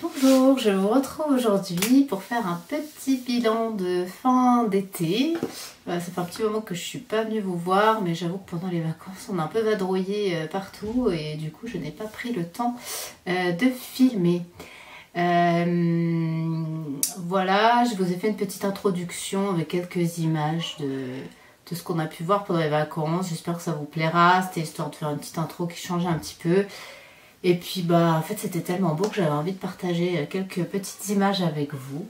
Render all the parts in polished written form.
Bonjour, je vous retrouve aujourd'hui pour faire un petit bilan de fin d'été. Ça fait un petit moment que je suis pas venue vous voir, mais j'avoue que pendant les vacances on a un peu vadrouillé partout et du coup je n'ai pas pris le temps de filmer. Voilà, je vous ai fait une petite introduction avec quelques images de ce qu'on a pu voir pendant les vacances. J'espère que ça vous plaira. C'était histoire de faire une petite intro qui changeait un petit peu. Et puis bah en fait c'était tellement beau que j'avais envie de partager quelques petites images avec vous.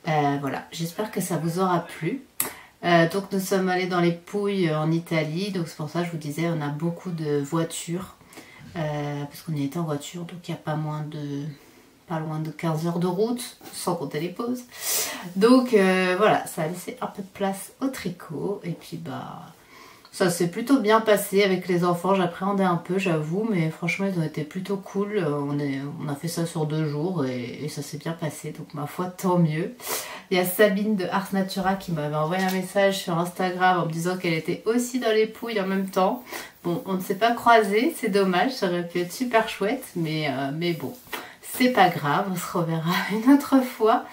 Voilà, j'espère que ça vous aura plu. Donc nous sommes allés dans les Pouilles en Italie, donc c'est pour ça que je vous disais on a beaucoup de voitures. Parce qu'on y était en voiture, donc il n'y a pas loin de 15 heures de route, sans compter les pauses. Donc voilà, ça a laissé un peu de place au tricot. Et puis bah ça s'est plutôt bien passé avec les enfants, j'appréhendais un peu j'avoue, mais franchement ils ont été plutôt cool. On a fait ça sur 2 jours et ça s'est bien passé, donc ma foi tant mieux. Il y a Sabine de Ars Natura qui m'avait envoyé un message sur Instagram en me disant qu'elle était aussi dans les Pouilles en même temps. Bon, on ne s'est pas croisés, c'est dommage, ça aurait pu être super chouette, mais bon. C'est pas grave, on se reverra une autre fois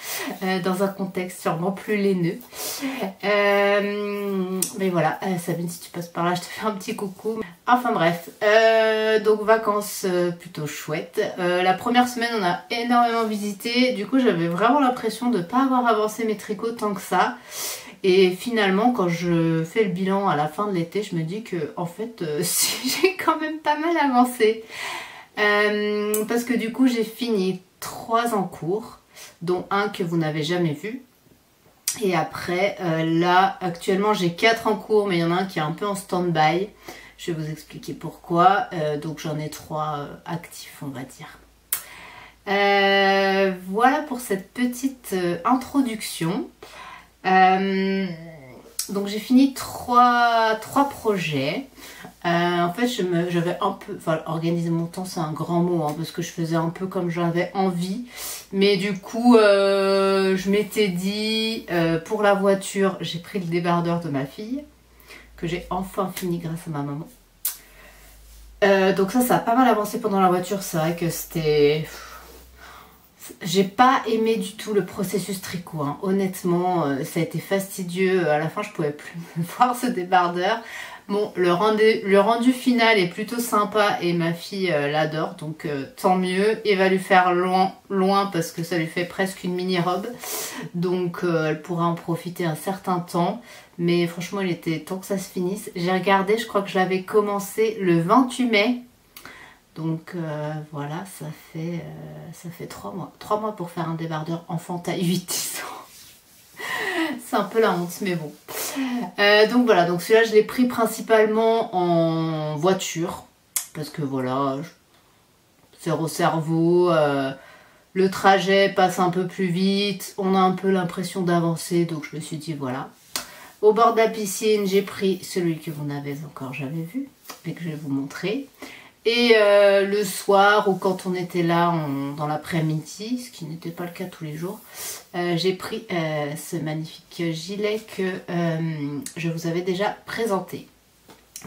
dans un contexte sûrement plus laineux. Mais voilà, Sabine, si tu passes par là, je te fais un petit coucou. Enfin bref, donc vacances plutôt chouettes. La première semaine, on a énormément visité. Du coup, j'avais vraiment l'impression de ne pas avoir avancé mes tricots tant que ça. Et finalement, quand je fais le bilan à la fin de l'été, je me dis que en fait, j'ai quand même pas mal avancé. Parce que du coup j'ai fini 3 en cours, dont un que vous n'avez jamais vu. Et après là actuellement j'ai 4 en cours, mais il y en a un qui est un peu en stand-by. Je vais vous expliquer pourquoi. Donc j'en ai 3 actifs on va dire. Voilà pour cette petite introduction. Donc j'ai fini 3 projets. En fait j'avais un peu, enfin organiser mon temps c'est un grand mot hein, parce que je faisais un peu comme j'avais envie. Mais du coup je m'étais dit pour la voiture j'ai pris le débardeur de ma fille que j'ai enfin fini grâce à ma maman. Donc ça a pas mal avancé pendant la voiture, c'est vrai que c'était... J'ai pas aimé du tout le processus tricot, hein. Honnêtement ça a été fastidieux, à la fin je pouvais plus me voir ce débardeur. Bon, le rendu final est plutôt sympa et ma fille l'adore, donc tant mieux. Il va lui faire loin parce que ça lui fait presque une mini robe, donc elle pourra en profiter un certain temps. Mais franchement il était temps que ça se finisse. J'ai regardé, je crois que je l'avais commencé le 28 mai. Donc voilà, ça fait 3 mois. 3 mois pour faire un débardeur enfant taille 8-10 ans. C'est un peu la honte, mais bon. Donc voilà, donc celui-là je l'ai pris principalement en voiture. Parce que voilà, zéro cerveau. Le trajet passe un peu plus vite. On a un peu l'impression d'avancer, donc je me suis dit voilà. Au bord de la piscine, j'ai pris celui que vous n'avez encore jamais vu. Et que je vais vous montrer. Et le soir ou quand on était là dans l'après-midi, ce qui n'était pas le cas tous les jours, j'ai pris ce magnifique gilet que je vous avais déjà présenté.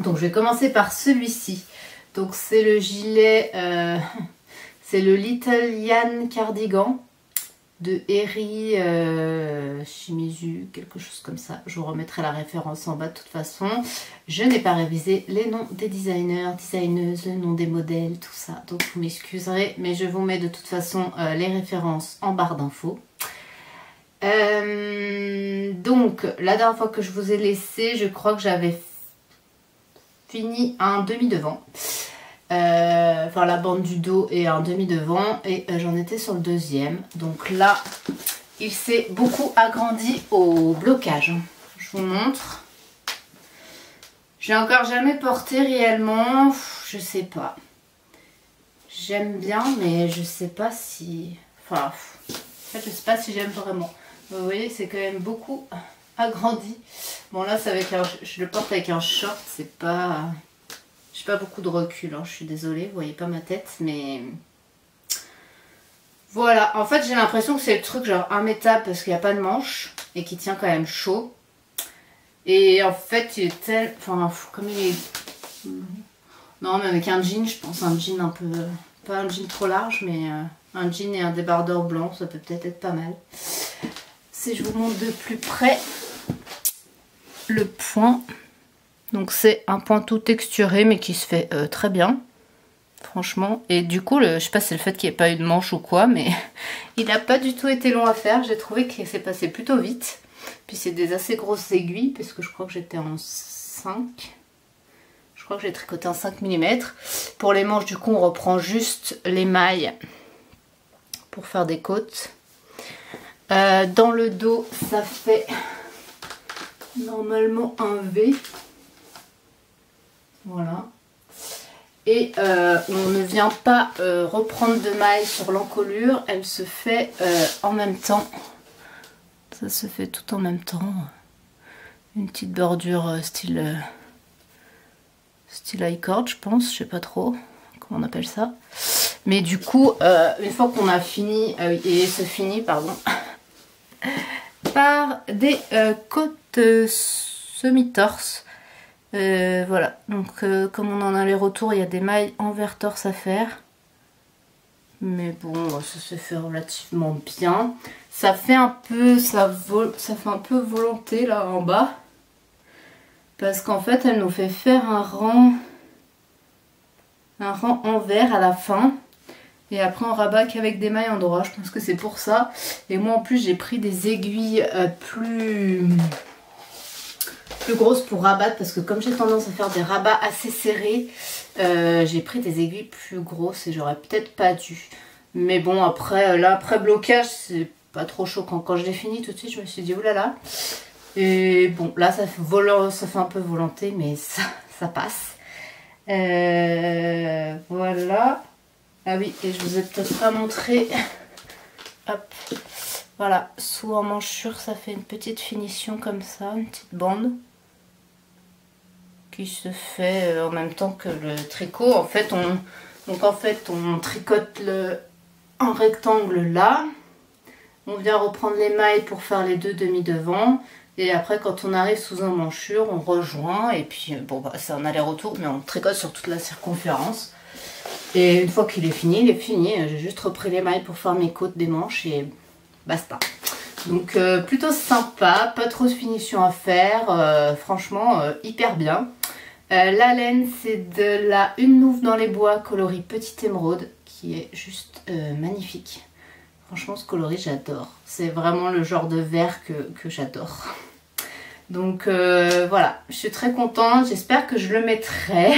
Donc je vais commencer par celui-ci. Donc c'est le gilet, c'est le Little Yan Cardigan de Eri Shimizu, quelque chose comme ça. Je vous remettrai la référence en bas de toute façon. Je n'ai pas révisé les noms des designers, designeuses, le nom des modèles, tout ça. Donc vous m'excuserez, mais je vous mets de toute façon les références en barre d'infos. Donc la dernière fois que je vous ai laissé, je crois que j'avais fini un demi-devant. Enfin la bande du dos et un demi-devant, et j'en étais sur le deuxième. Donc là il s'est beaucoup agrandi au blocage. Je vous montre. J'ai encore jamais porté réellement, je sais pas. J'aime bien mais je sais pas si... Enfin, en fait je sais pas si j'aime vraiment. Vous voyez c'est quand même beaucoup agrandi. Bon là c'est avec je le porte avec un short, c'est pas... J'ai pas beaucoup de recul, hein, je suis désolée, vous voyez pas ma tête, mais... Voilà, en fait j'ai l'impression que c'est le truc genre immétable parce qu'il n'y a pas de manche et qui tient quand même chaud. Et en fait il est tel... Enfin, comme il est... Non, mais avec un jean, je pense un jean un peu... Pas un jean trop large, mais un jean et un débardeur blanc, ça peut peut-être être pas mal. Si je vous montre de plus près le point, donc c'est un point tout texturé mais qui se fait très bien, franchement. Et du coup, je sais pas si c'est le fait qu'il n'y ait pas eu de manche ou quoi, mais il n'a pas du tout été long à faire. J'ai trouvé qu'il s'est passé plutôt vite. Puis c'est des assez grosses aiguilles, parce que je crois que j'étais en 5. Je crois que j'ai tricoté en 5 mm. Pour les manches, du coup, on reprend juste les mailles pour faire des côtes. Dans le dos, ça fait normalement un V. Voilà. Et on ne vient pas reprendre de maille sur l'encolure, elle se fait en même temps. Ça se fait tout en même temps. Une petite bordure style high cord, je pense, je sais pas trop comment on appelle ça. Mais du coup, une fois qu'on a fini, et se finit, pardon, par des côtes semi-torse. Voilà, donc comme on en a les retours, il y a des mailles envers torse à faire. Mais bon, ça se fait relativement bien. Ça fait un peu, ça fait un peu volonté là en bas. Parce qu'en fait, elle nous fait faire un rang envers à la fin. Et après, on rabat qu'avec des mailles endroit. Je pense que c'est pour ça. Et moi, en plus, j'ai pris des aiguilles plus grosses pour rabattre. Parce que comme j'ai tendance à faire des rabats assez serrés, j'ai pris des aiguilles plus grosses et j'aurais peut-être pas dû. Mais bon, après, là, après blocage, c'est pas trop choquant. Quand je l'ai fini tout de suite, je me suis dit, oulala. Et bon, là, ça fait un peu volonté, mais ça passe. Voilà. Ah oui, et je vous ai peut-être pas montré. Hop. Voilà, sous emmanchure, ça fait une petite finition comme ça, une petite bande. Qui se fait en même temps que le tricot. En fait, on tricote un rectangle là. On vient reprendre les mailles pour faire les deux demi devant. Et après, quand on arrive sous emmanchure, on rejoint. Et puis, bon, bah, c'est un aller-retour, mais on tricote sur toute la circonférence. Et une fois qu'il est fini, il est fini. J'ai juste repris les mailles pour faire mes côtes des manches et basta. Donc, plutôt sympa. Pas trop de finition à faire. Franchement, hyper bien. La laine, c'est de la Une Louve dans les bois coloris Petite Émeraude, qui est juste magnifique. Franchement, ce coloris, j'adore. C'est vraiment le genre de vert que j'adore. Donc voilà, je suis très contente. J'espère que je le mettrai.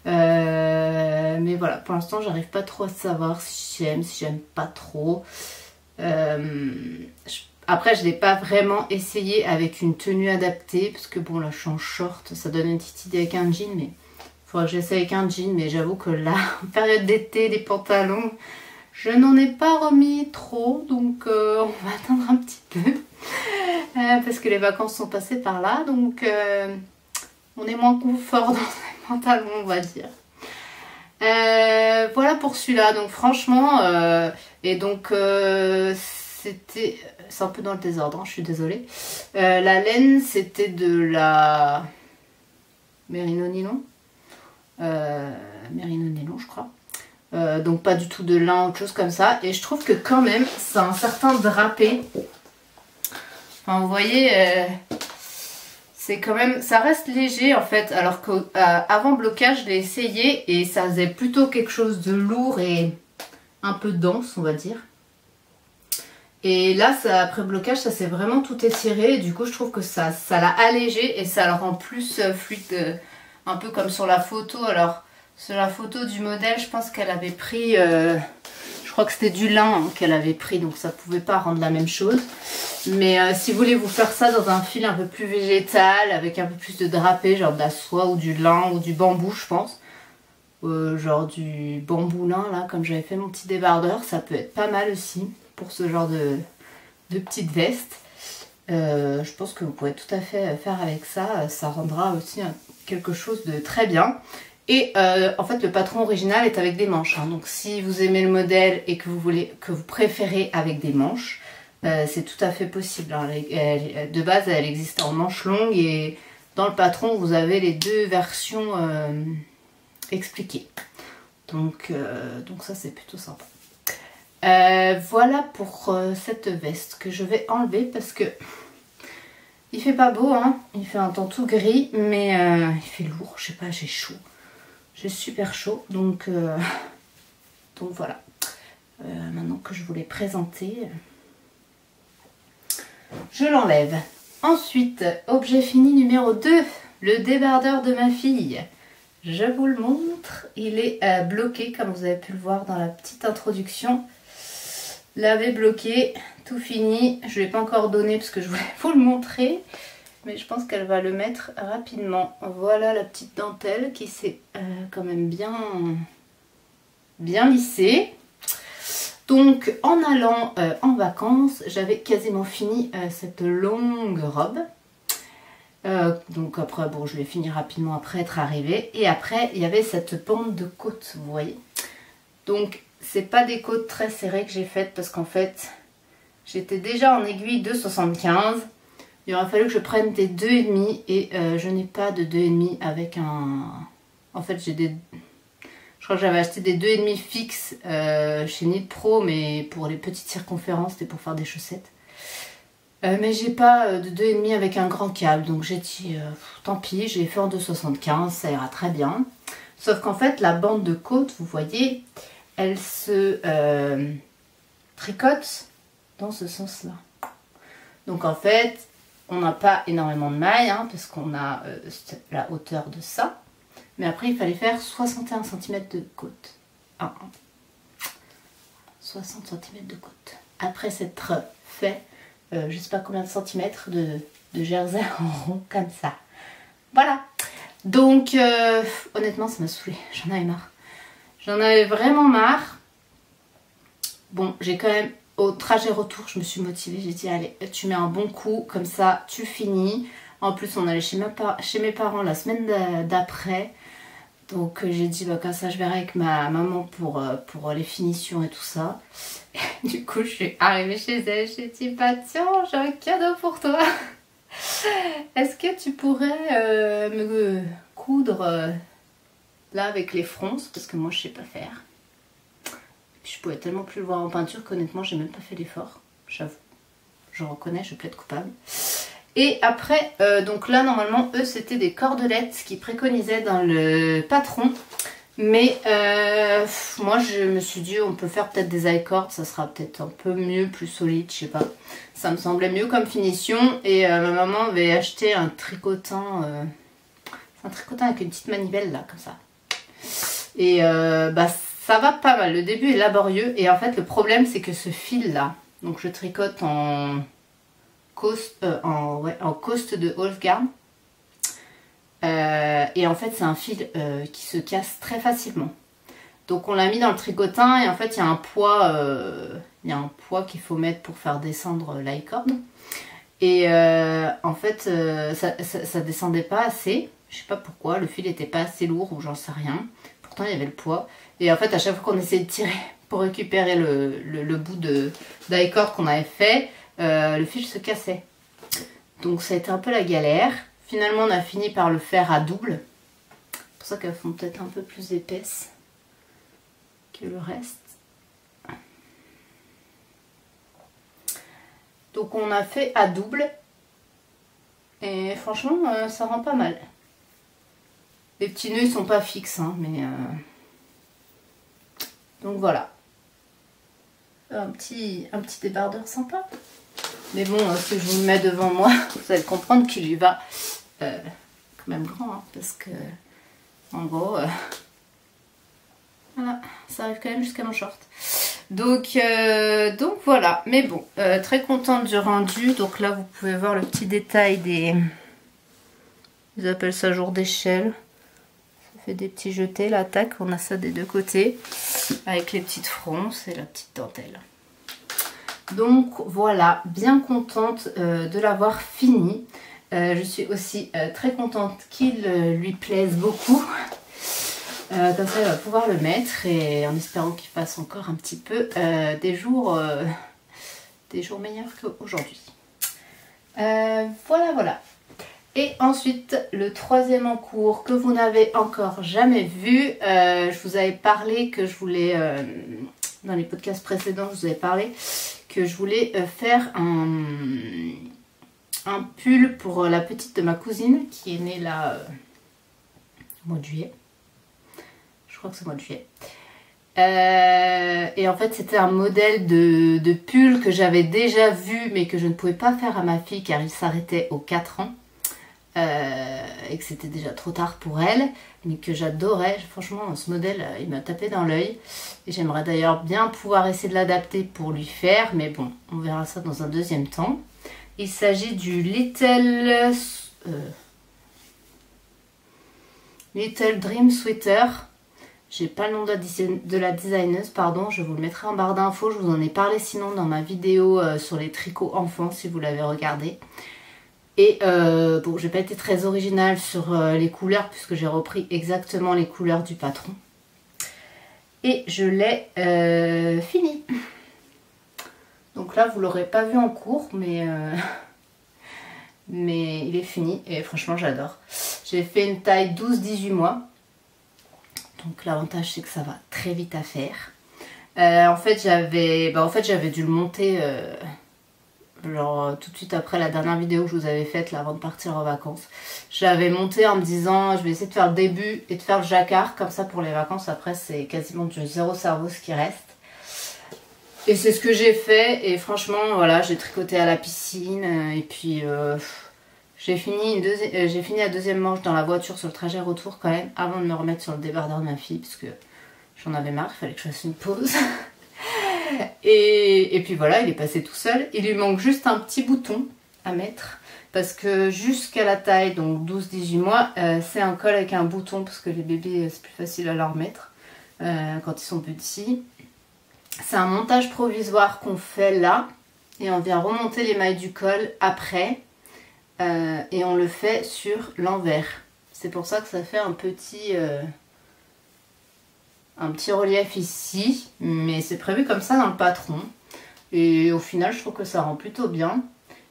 Mais voilà, pour l'instant, j'arrive pas trop à savoir si j'aime pas trop. Après, je ne l'ai pas vraiment essayé avec une tenue adaptée. Parce que bon, là, je suis en short. Ça donne une petite idée avec un jean. Mais il faudra que j'essaie avec un jean. Mais j'avoue que là, en période d'été, les pantalons... Je n'en ai pas remis trop, donc on va attendre un petit peu. Parce que les vacances sont passées par là, donc on est moins confort dans les pantalons, on va dire. Voilà pour celui-là, donc franchement, et donc c'est un peu dans le désordre, hein, je suis désolée. La laine, c'était de la Merino Nylon. Merino Nylon, je crois. Donc pas du tout de lin, autre chose comme ça. Et je trouve que quand même, ça a un certain drapé. Enfin, vous voyez, c'est quand même, ça reste léger en fait. Alors qu'avant blocage, je l'ai essayé et ça faisait plutôt quelque chose de lourd et un peu dense, on va dire. Et là, après blocage, ça s'est vraiment tout étiré. Et du coup, je trouve que ça l'a allégé et ça le rend plus fluide. Un peu comme sur la photo. Alors... Sur la photo du modèle, je pense qu'elle avait pris, je crois que c'était du lin hein, qu'elle avait pris, donc ça ne pouvait pas rendre la même chose. Mais si vous voulez vous faire ça dans un fil un peu plus végétal, avec un peu plus de drapé, genre de la soie ou du lin ou du bambou, je pense. Genre du bambou lin, là, comme j'avais fait mon petit débardeur, ça peut être pas mal aussi pour ce genre de petite veste. Je pense que vous pouvez tout à fait faire avec ça, ça rendra aussi quelque chose de très bien. Et en fait le patron original est avec des manches, hein. Donc si vous aimez le modèle et que vous préférez avec des manches, c'est tout à fait possible, hein. De base elle existe en manches longues et dans le patron vous avez les deux versions expliquées. Donc ça c'est plutôt sympa. Voilà pour cette veste que je vais enlever parce que il fait pas beau, hein. Il fait un temps tout gris, mais il fait lourd, je sais pas, j'ai chaud. J'ai super chaud, donc voilà. Maintenant que je vous l'ai présenté, je l'enlève. Ensuite, objet fini numéro 2, le débardeur de ma fille. Je vous le montre, il est bloqué comme vous avez pu le voir dans la petite introduction. Lavé, bloqué, tout fini. Je ne l'ai pas encore donné parce que je voulais vous le montrer. Mais je pense qu'elle va le mettre rapidement. Voilà la petite dentelle qui s'est quand même bien lissée. Donc en allant en vacances, j'avais quasiment fini cette longue robe. Donc après, bon, je l'ai fini rapidement après être arrivée. Et après, il y avait cette bande de côte, vous voyez. Donc, c'est pas des côtes très serrées que j'ai faites parce qu'en fait, j'étais déjà en aiguille de 75. Il aurait fallu que je prenne des 2,5 et je n'ai pas de 2,5 avec un... En fait, j'ai des... Je crois que j'avais acheté des 2,5 fixes chez Knit Pro, mais pour les petites circonférences, c'était pour faire des chaussettes. Mais j'ai pas de 2,5 avec un grand câble, donc j'ai dit tant pis, j'ai fait en 2,75, ça ira très bien. Sauf qu'en fait, la bande de côte, vous voyez, elle se tricote dans ce sens-là. Donc en fait, on n'a pas énormément de mailles, hein, parce qu'on a la hauteur de ça. Mais après, il fallait faire 61 cm de côte. 60 cm de côte. Après s'être fait, je sais pas combien de centimètres de jersey en rond, comme ça. Voilà. Donc, honnêtement, ça m'a saoulée. J'en avais marre. J'en avais vraiment marre. Bon, j'ai quand même, au trajet retour, je me suis motivée. J'ai dit, allez, tu mets un bon coup, comme ça, tu finis. En plus, on allait chez mes parents la semaine d'après. Donc, j'ai dit, bah, comme ça, je verrai avec ma maman pour les finitions et tout ça. Et du coup, je suis arrivée chez elle. J'ai dit, bah, tiens, j'ai un cadeau pour toi. Est-ce que tu pourrais me coudre là avec les fronces? Parce que moi, je sais pas faire. Puis, je pouvais tellement plus le voir en peinture qu'honnêtement, j'ai même pas fait l'effort. J'avoue. Je reconnais, je plaide coupable. Et après, donc là, normalement, eux, c'était des cordelettes qu'ils préconisaient dans le patron. Mais moi, je me suis dit, on peut faire peut-être des high cords, ça sera peut-être un peu mieux, plus solide, je sais pas. Ça me semblait mieux comme finition. Et ma maman avait acheté un tricotin avec une petite manivelle, là, comme ça. Et bah, ça va pas mal. Le début est laborieux. Et en fait, le problème, c'est que ce fil-là, donc je tricote en coste de Holzgarn. Et en fait c'est un fil qui se casse très facilement. Donc on l'a mis dans le tricotin et en fait il y a un poids qu'il faut mettre pour faire descendre l'high cord. Et en fait ça descendait pas assez. Je sais pas pourquoi, le fil était pas assez lourd ou j'en sais rien. Pourtant il y avait le poids. Et en fait à chaque fois qu'on essayait de tirer pour récupérer le bout d'high cord qu'on avait fait, le fil se cassait. Donc ça a été un peu la galère. Finalement, on a fini par le faire à double. C'est pour ça qu'elles font peut-être un peu plus épaisses que le reste. Donc on a fait à double. Et franchement, ça rend pas mal. Les petits nœuds, ils sont pas fixes, hein, mais... Donc voilà. Un petit débardeur sympa. Mais bon, si je vous le mets devant moi, vous allez comprendre qu'il y va quand même grand, hein, parce que en gros, voilà, ça arrive quand même jusqu'à mon short. Donc voilà, mais bon, très contente du rendu. Donc là, vous pouvez voir le petit détail des... Ils appellent ça jour d'échelle. Ça fait des petits jetés, l'attaque, on a ça des deux côtés, avec les petites fronces et la petite dentelle. Donc voilà, bien contente de l'avoir fini. Je suis aussi très contente qu'il lui plaise beaucoup. Comme ça, elle va pouvoir le mettre et en espérant qu'il fasse encore un petit peu des jours meilleurs qu'aujourd'hui. Voilà. Et ensuite, le troisième en cours que vous n'avez encore jamais vu, je vous avais parlé que je voulais dans les podcasts précédents, je vous avais parlé que je voulais faire un pull pour la petite de ma cousine qui est née là au mois de juillet. Je crois que c'est au mois de juillet. Et en fait c'était un modèle de pull que j'avais déjà vu mais que je ne pouvais pas faire à ma fille car il s'arrêtait aux 4 ans et que c'était déjà trop tard pour elle, mais que j'adorais. Franchement ce modèle il m'a tapé dans l'œil et j'aimerais d'ailleurs bien pouvoir essayer de l'adapter pour lui faire, mais bon on verra ça dans un deuxième temps. Il s'agit du Little Dream Sweater. J'ai pas le nom de la designeuse, pardon, je vous le mettrai en barre d'infos. Je vous en ai parlé sinon dans ma vidéo sur les tricots enfants si vous l'avez regardé. Et bon, j'ai pas été très originale sur les couleurs puisque j'ai repris exactement les couleurs du patron. Et je l'ai fini. Donc là, vous l'aurez pas vu en cours, mais il est fini et franchement, j'adore. J'ai fait une taille 12-18 mois. Donc l'avantage, c'est que ça va très vite à faire. En fait, j'avais dû le monter genre tout de suite après la dernière vidéo que je vous avais faite là, avant de partir en vacances. J'avais monté en me disant, je vais essayer de faire le début et de faire le jacquard. Comme ça, pour les vacances, après, c'est quasiment du zéro cerveau ce qui reste. Et c'est ce que j'ai fait. Et franchement, voilà, j'ai tricoté à la piscine. Et puis... j'ai fini la deuxième manche dans la voiture sur le trajet retour quand même, avant de me remettre sur le débardeur de ma fille, parce que j'en avais marre, il fallait que je fasse une pause. et puis voilà, il est passé tout seul. Il lui manque juste un petit bouton à mettre, parce que jusqu'à la taille, donc 12-18 mois, c'est un col avec un bouton, parce que les bébés, c'est plus facile à leur mettre quand ils sont petits. C'est un montage provisoire qu'on fait là, et on vient remonter les mailles du col après. Et on le fait sur l'envers. C'est pour ça que ça fait un petit relief ici. Mais c'est prévu comme ça dans le patron. Et au final, je trouve que ça rend plutôt bien.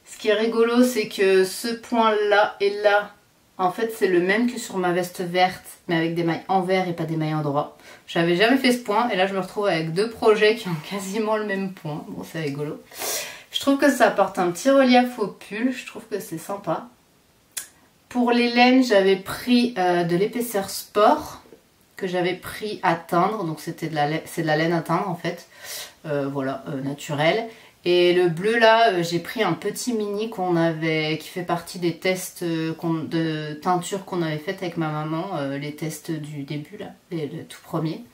Ce qui est rigolo, c'est que ce point-là et là, en fait, c'est le même que sur ma veste verte, mais avec des mailles envers et pas des mailles endroit. J'avais jamais fait ce point. Et là, je me retrouve avec deux projets qui ont quasiment le même point. Bon, c'est rigolo. Je trouve que ça apporte un petit relief au pull, je trouve que c'est sympa. Pour les laines, j'avais pris de l'épaisseur sport que j'avais pris à teindre, donc c'est de la laine à teindre en fait, voilà, naturelle. Et le bleu là, j'ai pris un petit mini qui fait partie des tests de teinture qu'on avait fait avec ma maman, les tests du début là, le tout premier.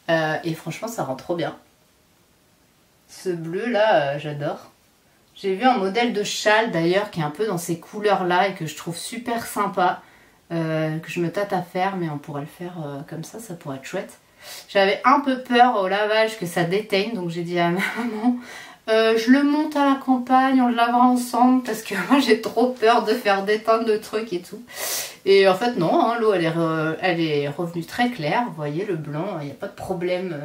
Et franchement, ça rend trop bien. Ce bleu là, j'adore. J'ai vu un modèle de châle d'ailleurs qui est un peu dans ces couleurs là et que je trouve super sympa, que je me tâte à faire, mais on pourrait le faire comme ça pourrait être chouette. J'avais un peu peur au lavage que ça déteigne, donc j'ai dit à ma maman, je le monte à la campagne, on le lavera ensemble parce que moi j'ai trop peur de faire déteindre le truc et tout. Et en fait non, hein, l'eau elle est revenue très claire, vous voyez le blanc, il n'y a pas de problème,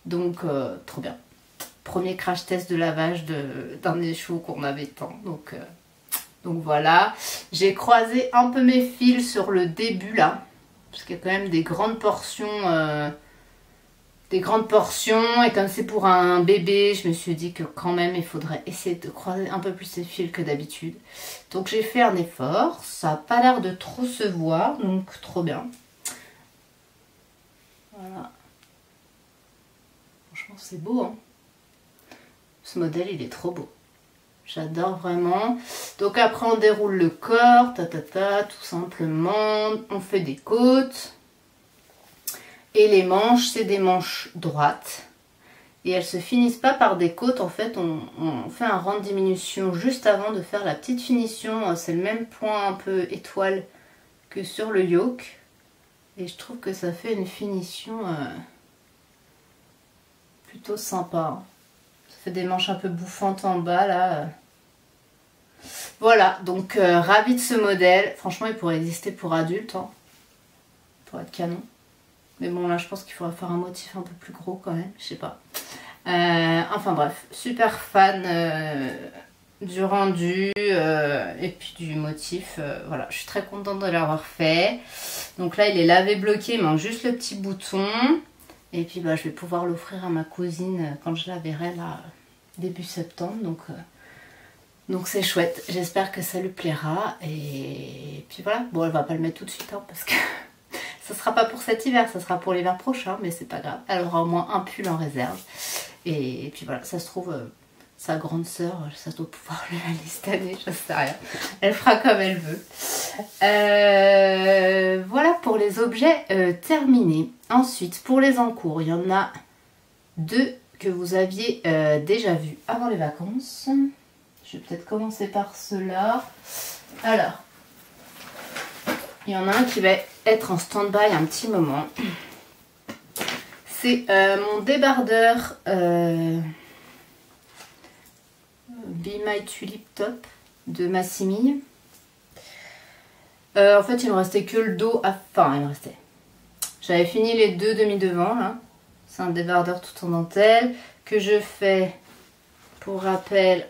donc trop bien. Premier crash test de lavage d'un des chevaux qu'on avait tant. Donc voilà. J'ai croisé un peu mes fils sur le début là. Parce qu'il y a quand même des grandes portions. Et comme c'est pour un bébé, je me suis dit que quand même il faudrait essayer de croiser un peu plus ses fils que d'habitude. Donc j'ai fait un effort. Ça n'a pas l'air de trop se voir. Donc trop bien. Voilà. Franchement c'est beau hein. Ce modèle, il est trop beau. J'adore vraiment. Donc après, on déroule le corps, tout simplement. On fait des côtes. Et les manches, c'est des manches droites. Et elles se finissent pas par des côtes. En fait, on fait un rang de diminution juste avant de faire la petite finition. C'est le même point un peu étoile que sur le yoke. Et je trouve que ça fait une finition plutôt sympa. Ça fait des manches un peu bouffantes en bas là. Voilà, donc ravie de ce modèle. Franchement, il pourrait exister pour adultes. Hein. Pour être canon. Mais bon, là, je pense qu'il faudrait faire un motif un peu plus gros quand même. Je sais pas. Enfin bref, super fan du rendu et puis du motif. Voilà, je suis très contente de l'avoir fait. Donc là, il est lavé bloqué, il manque juste le petit bouton. Et puis bah, je vais pouvoir l'offrir à ma cousine quand je la verrai là début septembre. Donc c'est chouette. J'espère que ça lui plaira. Et puis voilà. Bon, elle va pas le mettre tout de suite hein, parce que ça sera pas pour cet hiver, ça sera pour l'hiver prochain. Mais c'est pas grave. Elle aura au moins un pull en réserve. Et puis voilà, ça se trouve, sa grande sœur, ça doit pouvoir lui aller cette année, je sais rien. Elle fera comme elle veut. Voilà pour les objets terminés. Ensuite, pour les encours, il y en a 2 que vous aviez déjà vus avant les vacances. Je vais peut-être commencer par ceux-là. Alors, il y en a un qui va être en stand-by un petit moment. C'est mon débardeur Be My Tulip Top de Massimille. En fait, il me restait que le dos. Enfin, il me restait. J'avais fini les 2 demi-devants là. C'est un débardeur tout en dentelle que je fais, pour rappel,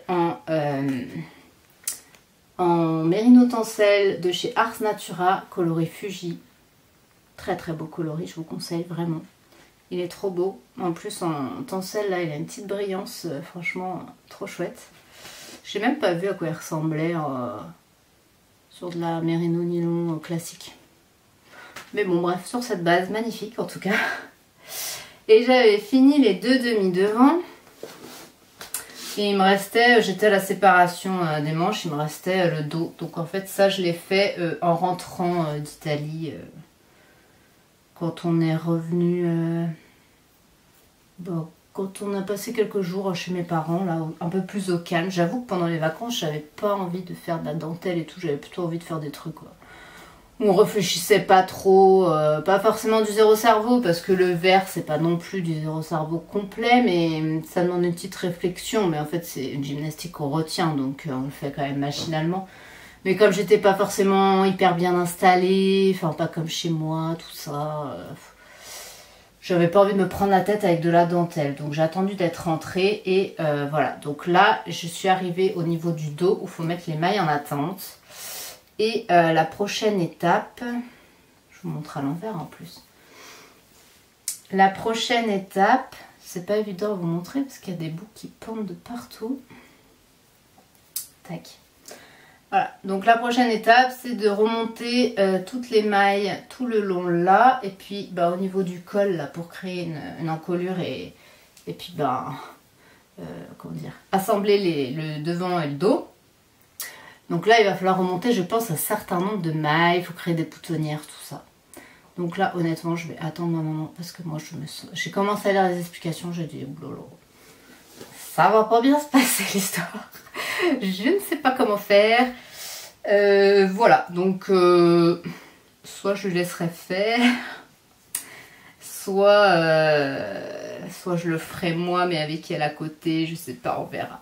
en mérino tencel de chez Ars Natura, coloris Fuji. Très très beau coloris, je vous conseille vraiment. Il est trop beau. En plus, en tencel, là, il a une petite brillance. Franchement, trop chouette. J'ai même pas vu à quoi il ressemblait sur de la mérino nylon classique. Mais bon, bref, sur cette base, magnifique en tout cas. Et j'avais fini les 2 demi-devants. Et il me restait, j'étais à la séparation des manches, il me restait le dos. Donc en fait, ça, je l'ai fait en rentrant d'Italie. Quand on est revenu, bon, quand on a passé quelques jours chez mes parents, là, un peu plus au calme. J'avoue que pendant les vacances, j'avais pas envie de faire de la dentelle et tout, j'avais plutôt envie de faire des trucs, quoi. Où on réfléchissait pas trop, pas forcément du zéro cerveau, parce que le vert, c'est pas non plus du zéro cerveau complet, mais ça demande une petite réflexion. Mais en fait, c'est une gymnastique qu'on retient, donc on le fait quand même machinalement. Mais comme j'étais pas forcément hyper bien installée, enfin pas comme chez moi, tout ça, j'avais pas envie de me prendre la tête avec de la dentelle. Donc j'ai attendu d'être rentrée et voilà. Donc là, je suis arrivée au niveau du dos où il faut mettre les mailles en attente. Et la prochaine étape, je vous montre à l'envers en plus. La prochaine étape, c'est pas évident à vous montrer parce qu'il y a des bouts qui pendent de partout. Tac. Voilà, donc la prochaine étape, c'est de remonter toutes les mailles tout le long là. Et puis bah, au niveau du col, là, pour créer une encolure et puis bah, comment dire, assembler le devant et le dos. Donc là, il va falloir remonter, je pense, un certain nombre de mailles. Il faut créer des boutonnières, tout ça. Donc là, honnêtement, je vais attendre ma maman parce que moi, j'ai commencé à lire les explications. J'ai dit, oulolo, ça va pas bien se passer l'histoire. Je ne sais pas comment faire. Voilà, donc soit je laisserai faire, soit je le ferai moi, mais avec elle à côté. Je sais pas, on verra.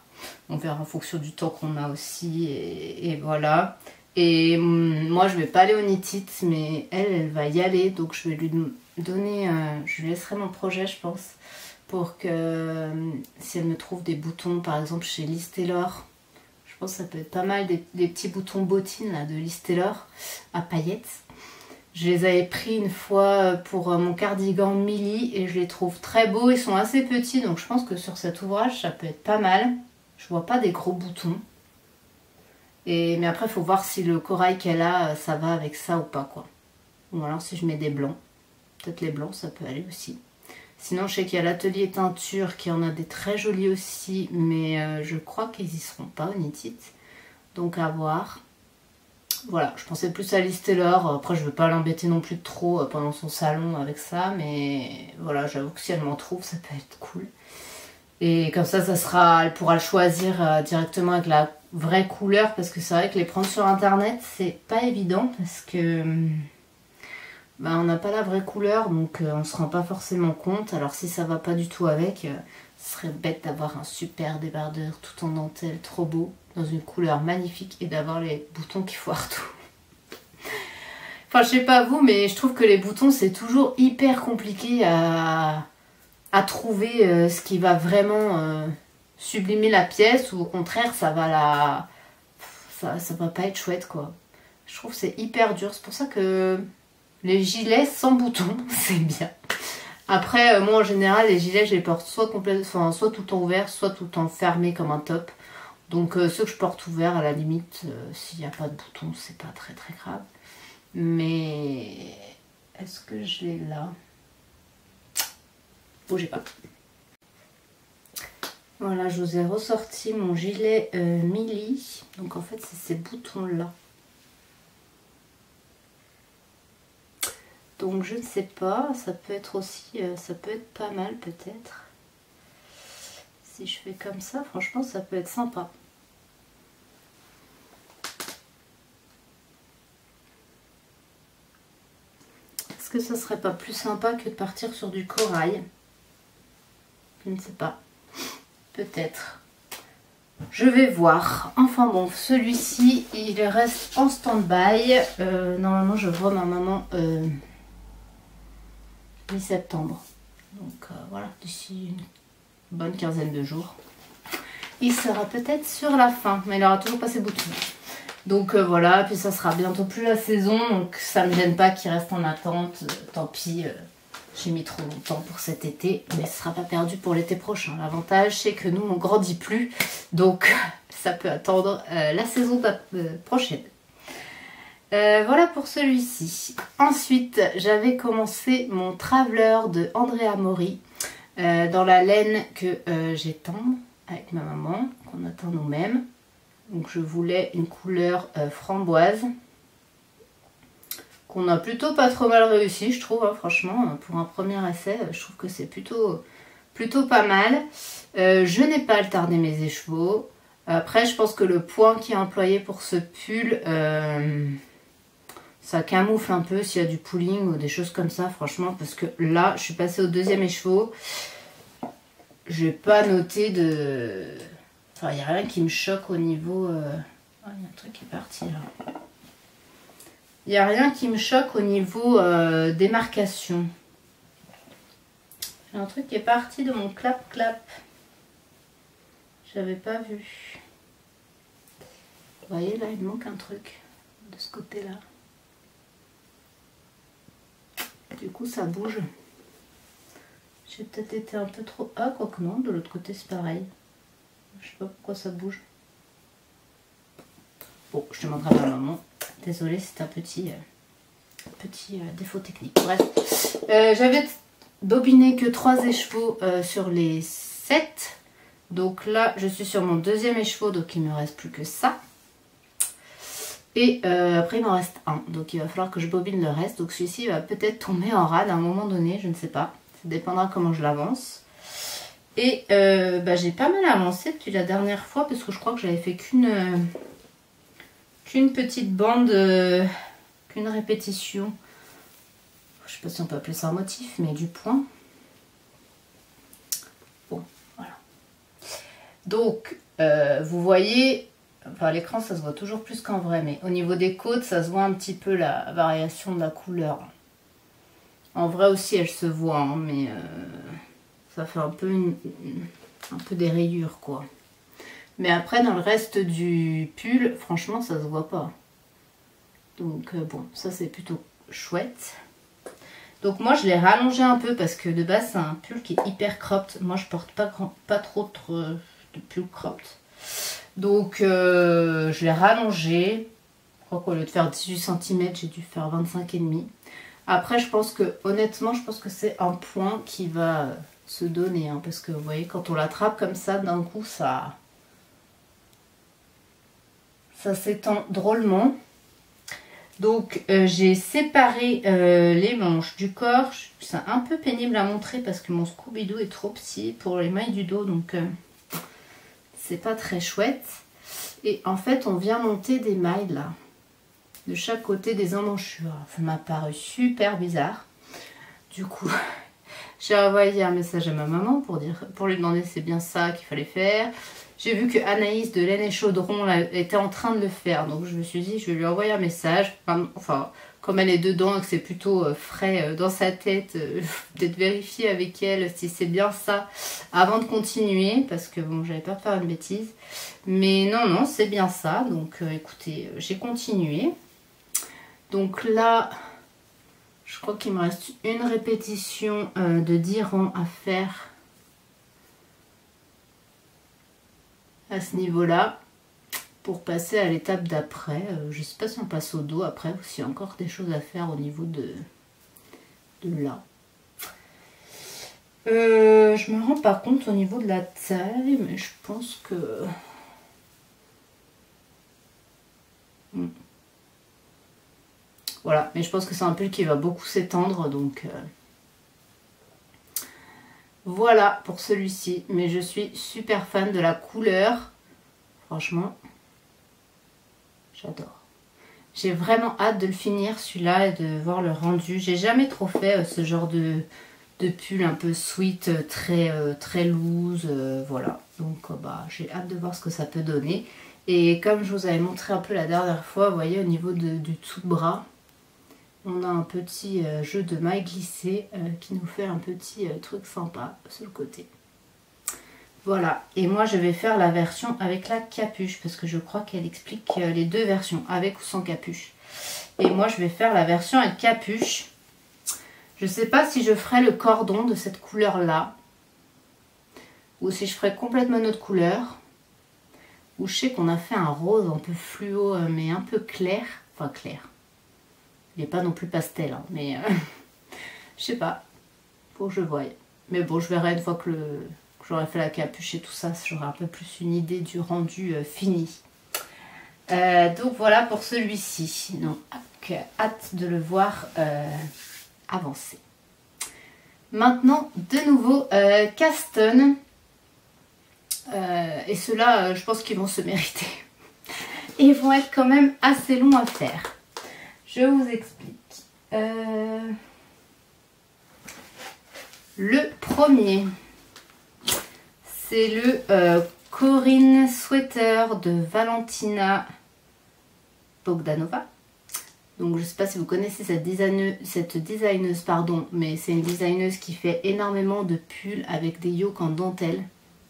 On verra en fonction du temps qu'on a aussi. Et voilà. Et moi, je vais pas aller au Knit-It, mais elle va y aller. Donc, je vais lui donner... je lui laisserai mon projet, je pense. Pour que si elle me trouve des boutons, par exemple, chez Liz Taylor. Je pense que ça peut être pas mal. Des petits boutons bottines là, de Liz Taylor à paillettes. Je les avais pris une fois pour mon cardigan Millie. Et je les trouve très beaux. Ils sont assez petits. Donc, je pense que sur cet ouvrage, ça peut être pas mal. Je vois pas des gros boutons. Mais après, il faut voir si le corail qu'elle a, ça va avec ça ou pas, quoi. Ou alors si je mets des blancs. Peut-être les blancs, ça peut aller aussi. Sinon, je sais qu'il y a l'atelier teinture qui en a des très jolis aussi. Mais je crois qu'ils y seront pas au Knit-It. Donc, à voir. Voilà, je pensais plus à Liz Taylor. Après, je ne veux pas l'embêter non plus trop pendant son salon avec ça. Mais voilà, j'avoue que si elle m'en trouve, ça peut être cool. Et comme ça, elle pourra le choisir directement avec la vraie couleur. Parce que c'est vrai que les prendre sur internet, c'est pas évident. Parce que on n'a pas la vraie couleur. Donc on se rend pas forcément compte. Alors si ça va pas du tout avec, ce serait bête d'avoir un super débardeur tout en dentelle, trop beau. Dans une couleur magnifique. Et d'avoir les boutons qui foirent tout. Enfin, je sais pas vous, mais je trouve que les boutons, c'est toujours hyper compliqué à trouver ce qui va vraiment sublimer la pièce, ou au contraire ça va pas être chouette, quoi. Je trouve que c'est hyper dur. C'est pour ça que les gilets sans boutons c'est bien. Après, moi en général, les gilets, je les porte soit complètement, soit tout le temps ouvert, soit tout le temps fermé comme un top. Donc ceux que je porte ouverts, à la limite, s'il n'y a pas de bouton, c'est pas très très grave. Mais est-ce que je l'ai là? Bougez pas. Voilà, je vous ai ressorti mon gilet Mili. Donc en fait, c'est ces boutons-là. Donc je ne sais pas, ça peut être aussi, ça peut être pas mal peut-être. Si je fais comme ça, franchement, ça peut être sympa. Est-ce que ça serait pas plus sympa que de partir sur du corail? Je ne sais pas. Peut-être. Je vais voir. Enfin bon, celui-ci, il reste en stand-by. Normalement, je vois ma maman mi-septembre. Donc voilà, d'ici une bonne quinzaine de jours. Il sera peut-être sur la fin, mais il aura toujours pas ses boutons. Donc voilà, puis ça sera bientôt plus la saison, donc ça me gêne pas qu'il reste en attente. Tant pis, j'ai mis trop longtemps pour cet été, mais ce sera pas perdu pour l'été prochain. L'avantage, c'est que nous, on grandit plus, donc ça peut attendre la saison prochaine. Voilà pour celui-ci. Ensuite, j'avais commencé mon Traveler de Andrea Mori dans la laine que j'ai teint avec ma maman, qu'on a teint nous-mêmes. Donc je voulais une couleur framboise qu'on a plutôt pas trop mal réussi, je trouve, hein, franchement. Pour un premier essai, je trouve que c'est plutôt pas mal. Je n'ai pas alterné mes écheveaux. Après, je pense que le point qui est employé pour ce pull... ça camoufle un peu s'il y a du pooling ou des choses comme ça, franchement, parce que là, je suis passée au deuxième écheveau. Je n'ai pas noté de... Enfin, il n'y a rien qui me choque au niveau... Oh, il y a un truc qui est parti, là. Il n'y a rien qui me choque au niveau démarcation. J'ai un truc qui est parti de mon clap-clap. J'avais pas vu. Vous voyez, là, il me manque un truc de ce côté-là. Du coup, ça bouge. J'ai peut-être été un peu trop... Ah, quoique non, de l'autre côté, c'est pareil. Je sais pas pourquoi ça bouge. Bon, je demanderai à ma maman. Désolée, c'est un petit défaut technique. Bref. J'avais bobiné que 3 écheveaux sur les 7. Donc là, je suis sur mon deuxième écheveau, donc il ne me reste plus que ça. Et après, il m'en reste un. Donc il va falloir que je bobine le reste. Donc celui-ci va peut-être tomber en rade à un moment donné, je ne sais pas. Ça dépendra comment je l'avance. Et j'ai pas mal avancé depuis la dernière fois, parce que je crois que j'avais fait qu'une petite bande, qu'une répétition. Je sais pas si on peut appeler ça un motif, mais du point. Bon, voilà. Donc, vous voyez... Enfin, à l'écran, ça se voit toujours plus qu'en vrai, mais au niveau des côtes, ça se voit un petit peu la variation de la couleur. En vrai aussi, elle se voit, hein, mais ça fait un peu des rayures, quoi. Mais après, dans le reste du pull, franchement, ça se voit pas. Donc, bon, ça, c'est plutôt chouette. Donc, moi, je l'ai rallongé un peu parce que de base, c'est un pull qui est hyper cropped. Moi, je porte pas trop de pull cropped. Donc je l'ai rallongé. Je crois qu'au lieu de faire 18 cm, j'ai dû faire 25,5. Après, je pense que, honnêtement, je pense que c'est un point qui va se donner. Hein, parce que vous voyez, quand on l'attrape comme ça, d'un coup, ça s'étend drôlement. Donc j'ai séparé les manches du corps. C'est un peu pénible à montrer parce que mon Scooby-Doo est trop petit pour les mailles du dos. Donc c'est pas très chouette. Et en fait, on vient monter des mailles là, de chaque côté des emmanchures. Ça m'a paru super bizarre. Du coup, j'ai envoyé un message à ma maman pour lui demander si c'est bien ça qu'il fallait faire. J'ai vu que Anaïs de Laine et Chaudron là, était en train de le faire. Donc je me suis dit, je vais lui envoyer un message. Enfin, comme elle est dedans et que c'est plutôt frais dans sa tête, peut-être vérifier avec elle si c'est bien ça avant de continuer. Parce que bon, j'avais peur de faire une bêtise. Mais non, c'est bien ça. Donc écoutez, j'ai continué. Donc là, Je crois qu'il me reste une répétition de 10 rangs à faire à ce niveau-là pour passer à l'étape d'après. Je ne sais pas si on passe au dos après ou s'il y a encore des choses à faire au niveau de là. Je me rends pas compte au niveau de la taille, mais je pense que... Voilà, mais je pense que c'est un pull qui va beaucoup s'étendre, donc... Voilà pour celui-ci, mais je suis super fan de la couleur. Franchement, j'adore. J'ai vraiment hâte de le finir celui-là et de voir le rendu. J'ai jamais trop fait ce genre de pull un peu sweet, très loose, voilà. Donc bah, j'ai hâte de voir ce que ça peut donner. Et comme je vous avais montré un peu la dernière fois, vous voyez au niveau du dessous de bras, on a un petit jeu de mailles glissées qui nous fait un petit truc sympa sur le côté. Voilà, et moi je vais faire la version avec la capuche parce que je crois qu'elle explique les deux versions, avec ou sans capuche. Et moi je vais faire la version avec capuche. Je ne sais pas si je ferai le cordon de cette couleur là ou si je ferai complètement une autre couleur. Ou je sais qu'on a fait un rose un peu fluo mais un peu clair, enfin clair. Il n'est pas non plus pastel, hein, mais je sais pas, faut que je voie. Mais bon, je verrai une fois que j'aurai fait la capuche et tout ça, j'aurai un peu plus une idée du rendu fini. Donc voilà pour celui-ci. Donc hâte de le voir avancer. Maintenant, de nouveau, Caston. Et ceux-là, je pense qu'ils vont se mériter. Ils vont être quand même assez longs à faire. Je vous explique. Le premier, c'est le Corinne Sweater de Valentina Bogdanova. Donc je ne sais pas si vous connaissez cette designeuse, pardon, mais c'est une designeuse qui fait énormément de pulls avec des yokes en dentelle.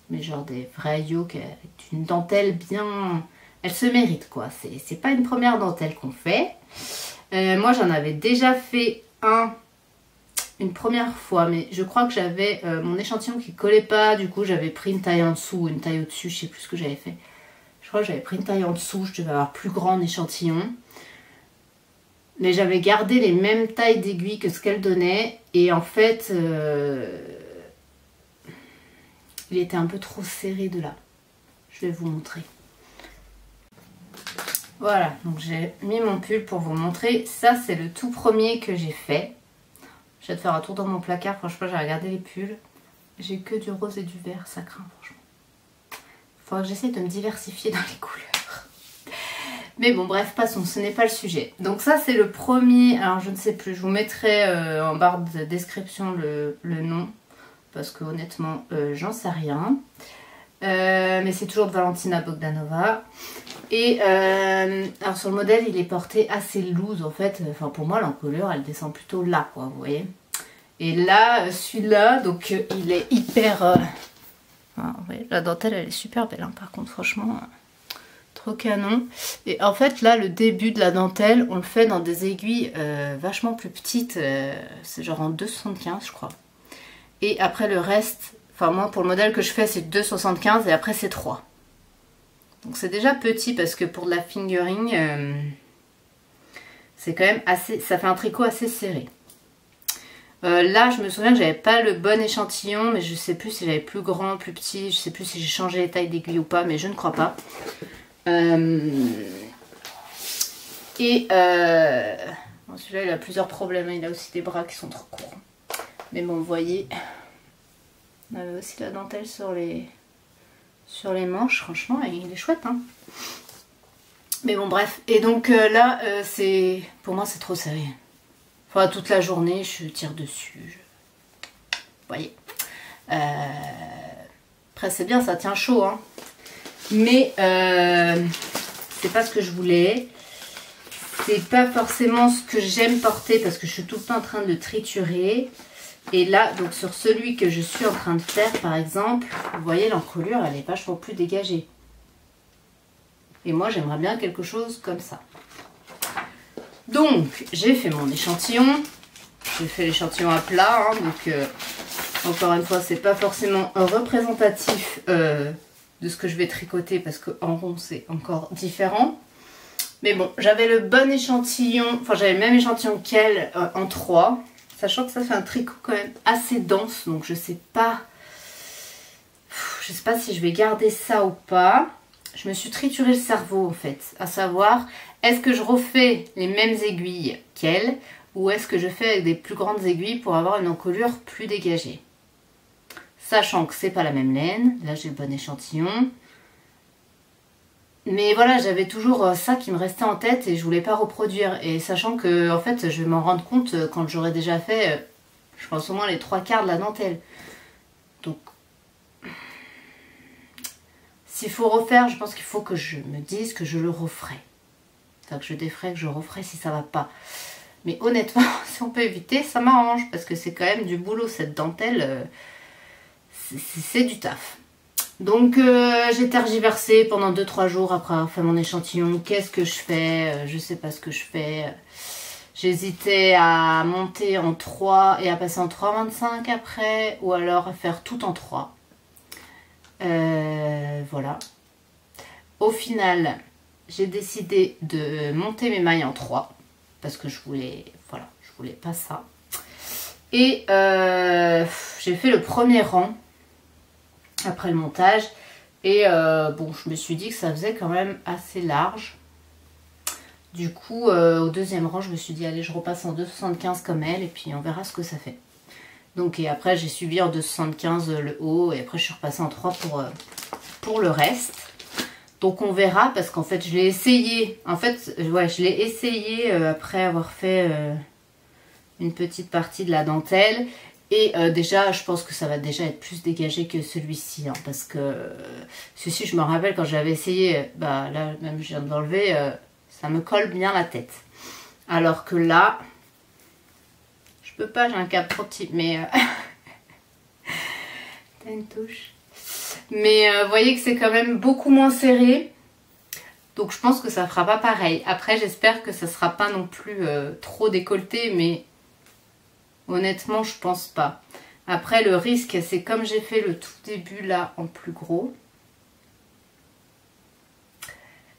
Mais genre des vrais yokes avec une dentelle bien... Elle se mérite quoi, c'est pas une première dentelle qu'on fait. Moi j'en avais déjà fait une première fois, mais je crois que j'avais mon échantillon qui collait pas, du coup j'avais pris une taille en dessous ou une taille au dessus, je sais plus ce que j'avais fait. Je crois que j'avais pris une taille en dessous, je devais avoir plus grand en échantillon. Mais j'avais gardé les mêmes tailles d'aiguilles que ce qu'elle donnait, et en fait il était un peu trop serré de là. Je vais vous montrer. Voilà, donc j'ai mis mon pull pour vous montrer. Ça, c'est le tout premier que j'ai fait. Je vais te faire un tour dans mon placard. Franchement, j'ai regardé les pulls. J'ai que du rose et du vert. Ça craint, franchement. Il faudra que j'essaie de me diversifier dans les couleurs. Mais bon, bref, passons. Ce n'est pas le sujet. Donc ça, c'est le premier. Alors, je ne sais plus. Je vous mettrai en barre de description le nom. Parce que honnêtement, j'en sais rien. Mais c'est toujours de Valentina Bogdanova. Et alors sur le modèle, il est porté assez loose en fait. Enfin pour moi, l'encolure, elle descend plutôt là, quoi, vous voyez. Et là, celui-là, donc il est hyper... vous voyez, la dentelle, elle est super belle, hein, par contre, franchement, trop canon. Et en fait, là, le début de la dentelle, on le fait dans des aiguilles vachement plus petites. C'est genre en 2,75, je crois. Et après le reste... Enfin moi pour le modèle que je fais c'est 2,75 et après c'est 3. Donc c'est déjà petit parce que pour de la fingering c'est quand même assez... Ça fait un tricot assez serré. Là je me souviens que j'avais pas le bon échantillon, mais je sais plus si j'avais plus grand, plus petit, je sais plus si j'ai changé les tailles d'aiguille ou pas, mais je ne crois pas. Bon, celui-là il a plusieurs problèmes, il a aussi des bras qui sont trop courts. Mais bon vous voyez... On avait aussi la dentelle sur les manches, franchement, il est chouette, hein. Mais bon, bref. Et donc là, pour moi, c'est trop serré. Enfin, toute la journée, je tire dessus. Vous voyez. Après, c'est bien, ça tient chaud, hein. Mais c'est pas ce que je voulais. C'est pas forcément ce que j'aime porter parce que je suis tout le temps en train de le triturer. Et là, donc sur celui que je suis en train de faire, par exemple, vous voyez, l'encolure, elle est vachement plus dégagée. Et moi, j'aimerais bien quelque chose comme ça. Donc, j'ai fait mon échantillon. j'ai fait l'échantillon à plat, hein, donc encore une fois, c'est pas forcément représentatif de ce que je vais tricoter parce qu'en rond, c'est encore différent. Mais bon, j'avais le bon échantillon, enfin j'avais le même échantillon qu'elle en 3, sachant que ça fait un tricot quand même assez dense, donc je sais pas si je vais garder ça ou pas. Je me suis trituré le cerveau en fait, à savoir, est-ce que je refais les mêmes aiguilles qu'elle ou est-ce que je fais avec des plus grandes aiguilles pour avoir une encolure plus dégagée. Sachant que c'est pas la même laine, là j'ai le bon échantillon. Mais voilà, j'avais toujours ça qui me restait en tête et je voulais pas reproduire. Et sachant que en fait, je vais m'en rendre compte quand j'aurai déjà fait, je pense au moins les 3/4 de la dentelle. Donc, s'il faut refaire, je pense qu'il faut que je me dise que je le referai. Enfin, que je déferai, que je referai si ça va pas. Mais honnêtement, si on peut éviter, ça m'arrange. Parce que c'est quand même du boulot, cette dentelle. C'est du taf. Donc j'ai tergiversé pendant 2-3 jours après avoir fait mon échantillon. Qu'est-ce que je fais? Je sais pas ce que je fais. J'hésitais à monter en 3 et à passer en 3,25 après. Ou alors à faire tout en 3. Voilà. Au final, j'ai décidé de monter mes mailles en 3. Parce que je voulais, voilà, je voulais pas ça. Et j'ai fait le premier rang après le montage et bon, je me suis dit que ça faisait quand même assez large. Du coup au deuxième rang je me suis dit allez, je repasse en 2,75 comme elle et puis on verra ce que ça fait. Donc et après j'ai suivi en 2,75 le haut et après je suis repassée en 3 pour le reste. Donc on verra parce qu'en fait je l'ai essayé, en fait ouais, je l'ai essayé après avoir fait une petite partie de la dentelle. Et déjà, je pense que ça va déjà être plus dégagé que celui-ci. Hein, parce que celui-ci, je me rappelle quand j'avais essayé, bah là, même je viens de l'enlever, ça me colle bien la tête. Alors que là, je peux pas, j'ai un cap trop petit, mais... T'as une touche. Mais vous voyez que c'est quand même beaucoup moins serré. Donc je pense que ça fera pas pareil. Après, j'espère que ça sera pas non plus trop décolleté, mais... Honnêtement, je pense pas. Après, le risque, c'est comme j'ai fait le tout début là en plus gros.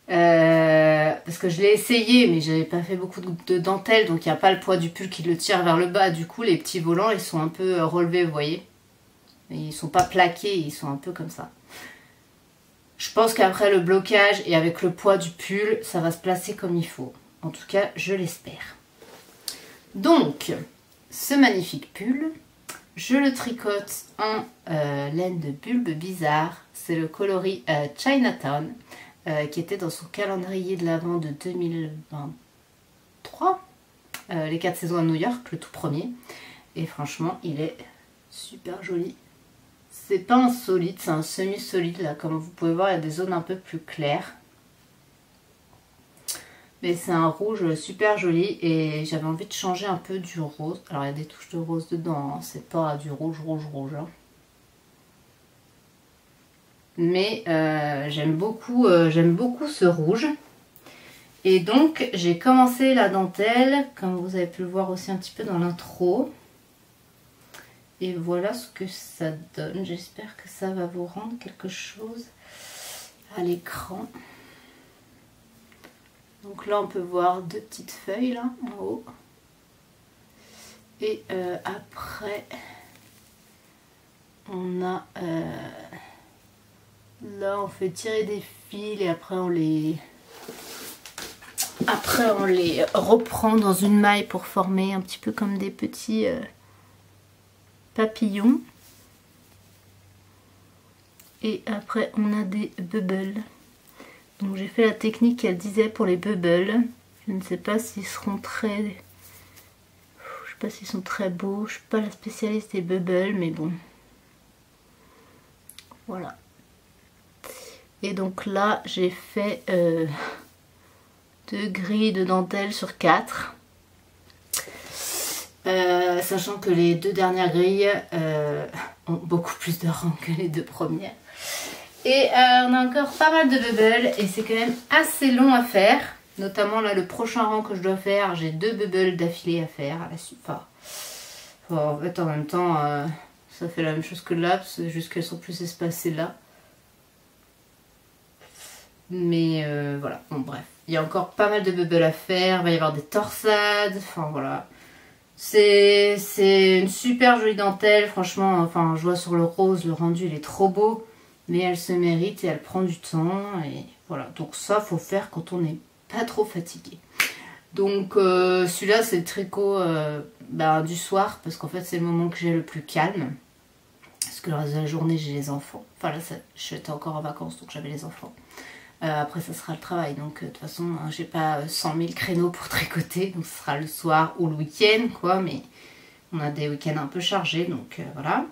Parce que je l'ai essayé, mais j'avais pas fait beaucoup de dentelle, donc il n'y a pas le poids du pull qui le tire vers le bas. Du coup, les petits volants, ils sont un peu relevés, vous voyez. Et ils sont pas plaqués, ils sont un peu comme ça. Je pense qu'après le blocage et avec le poids du pull, ça va se placer comme il faut. En tout cas, je l'espère. Donc... ce magnifique pull, je le tricote en laine de bulbe bizarre. C'est le coloris Chinatown qui était dans son calendrier de l'Avent de 2023. Les 4 saisons à New York, le tout premier. Et franchement, il est super joli. C'est pas un solide, c'est un semi-solide. Là, comme vous pouvez voir, il y a des zones un peu plus claires. Mais c'est un rouge super joli et j'avais envie de changer un peu du rose. Alors il y a des touches de rose dedans, hein. C'est pas du rouge. Hein. Mais j'aime beaucoup ce rouge. Et donc j'ai commencé la dentelle, comme vous avez pu le voir aussi un petit peu dans l'intro. Et voilà ce que ça donne. J'espère que ça va vous rendre quelque chose à l'écran. Donc là on peut voir 2 petites feuilles là en haut. Et après on a là on fait tirer des fils et après on les reprend dans une maille pour former un petit peu comme des petits papillons. Et après on a des bubbles. Donc j'ai fait la technique qu'elle disait pour les bubbles. Je ne sais pas s'ils seront très... Je sais pas s'ils sont très beaux. Je suis pas la spécialiste des bubbles, mais bon. Voilà. Et donc là, j'ai fait 2 grilles de dentelle sur 4. Sachant que les 2 dernières grilles ont beaucoup plus de rangs que les 2 premières. Et on a encore pas mal de bubbles et c'est quand même assez long à faire. Notamment là le prochain rang que je dois faire, j'ai 2 bubbles d'affilée à faire à la suite. Enfin, Enfin, en fait, en même temps, ça fait la même chose que là, c'est juste qu'elles sont plus espacées là. Mais voilà, bon bref. Il y a encore pas mal de bubbles à faire, il va y avoir des torsades, enfin voilà. C'est une super jolie dentelle, franchement, enfin je vois sur le rose, le rendu il est trop beau. Mais elle se mérite et elle prend du temps, et voilà. Donc ça, faut faire quand on n'est pas trop fatigué. Donc celui-là, c'est le tricot du soir, parce qu'en fait c'est le moment que j'ai le plus calme. Parce que le reste de la journée, j'ai les enfants. Enfin là, j'étais encore en vacances, donc j'avais les enfants. Après, ça sera le travail. Donc, de toute façon, hein, j'ai pas 100 000 créneaux pour tricoter. Donc, ce sera le soir ou le week-end, quoi. Mais on a des week-ends un peu chargés, donc voilà.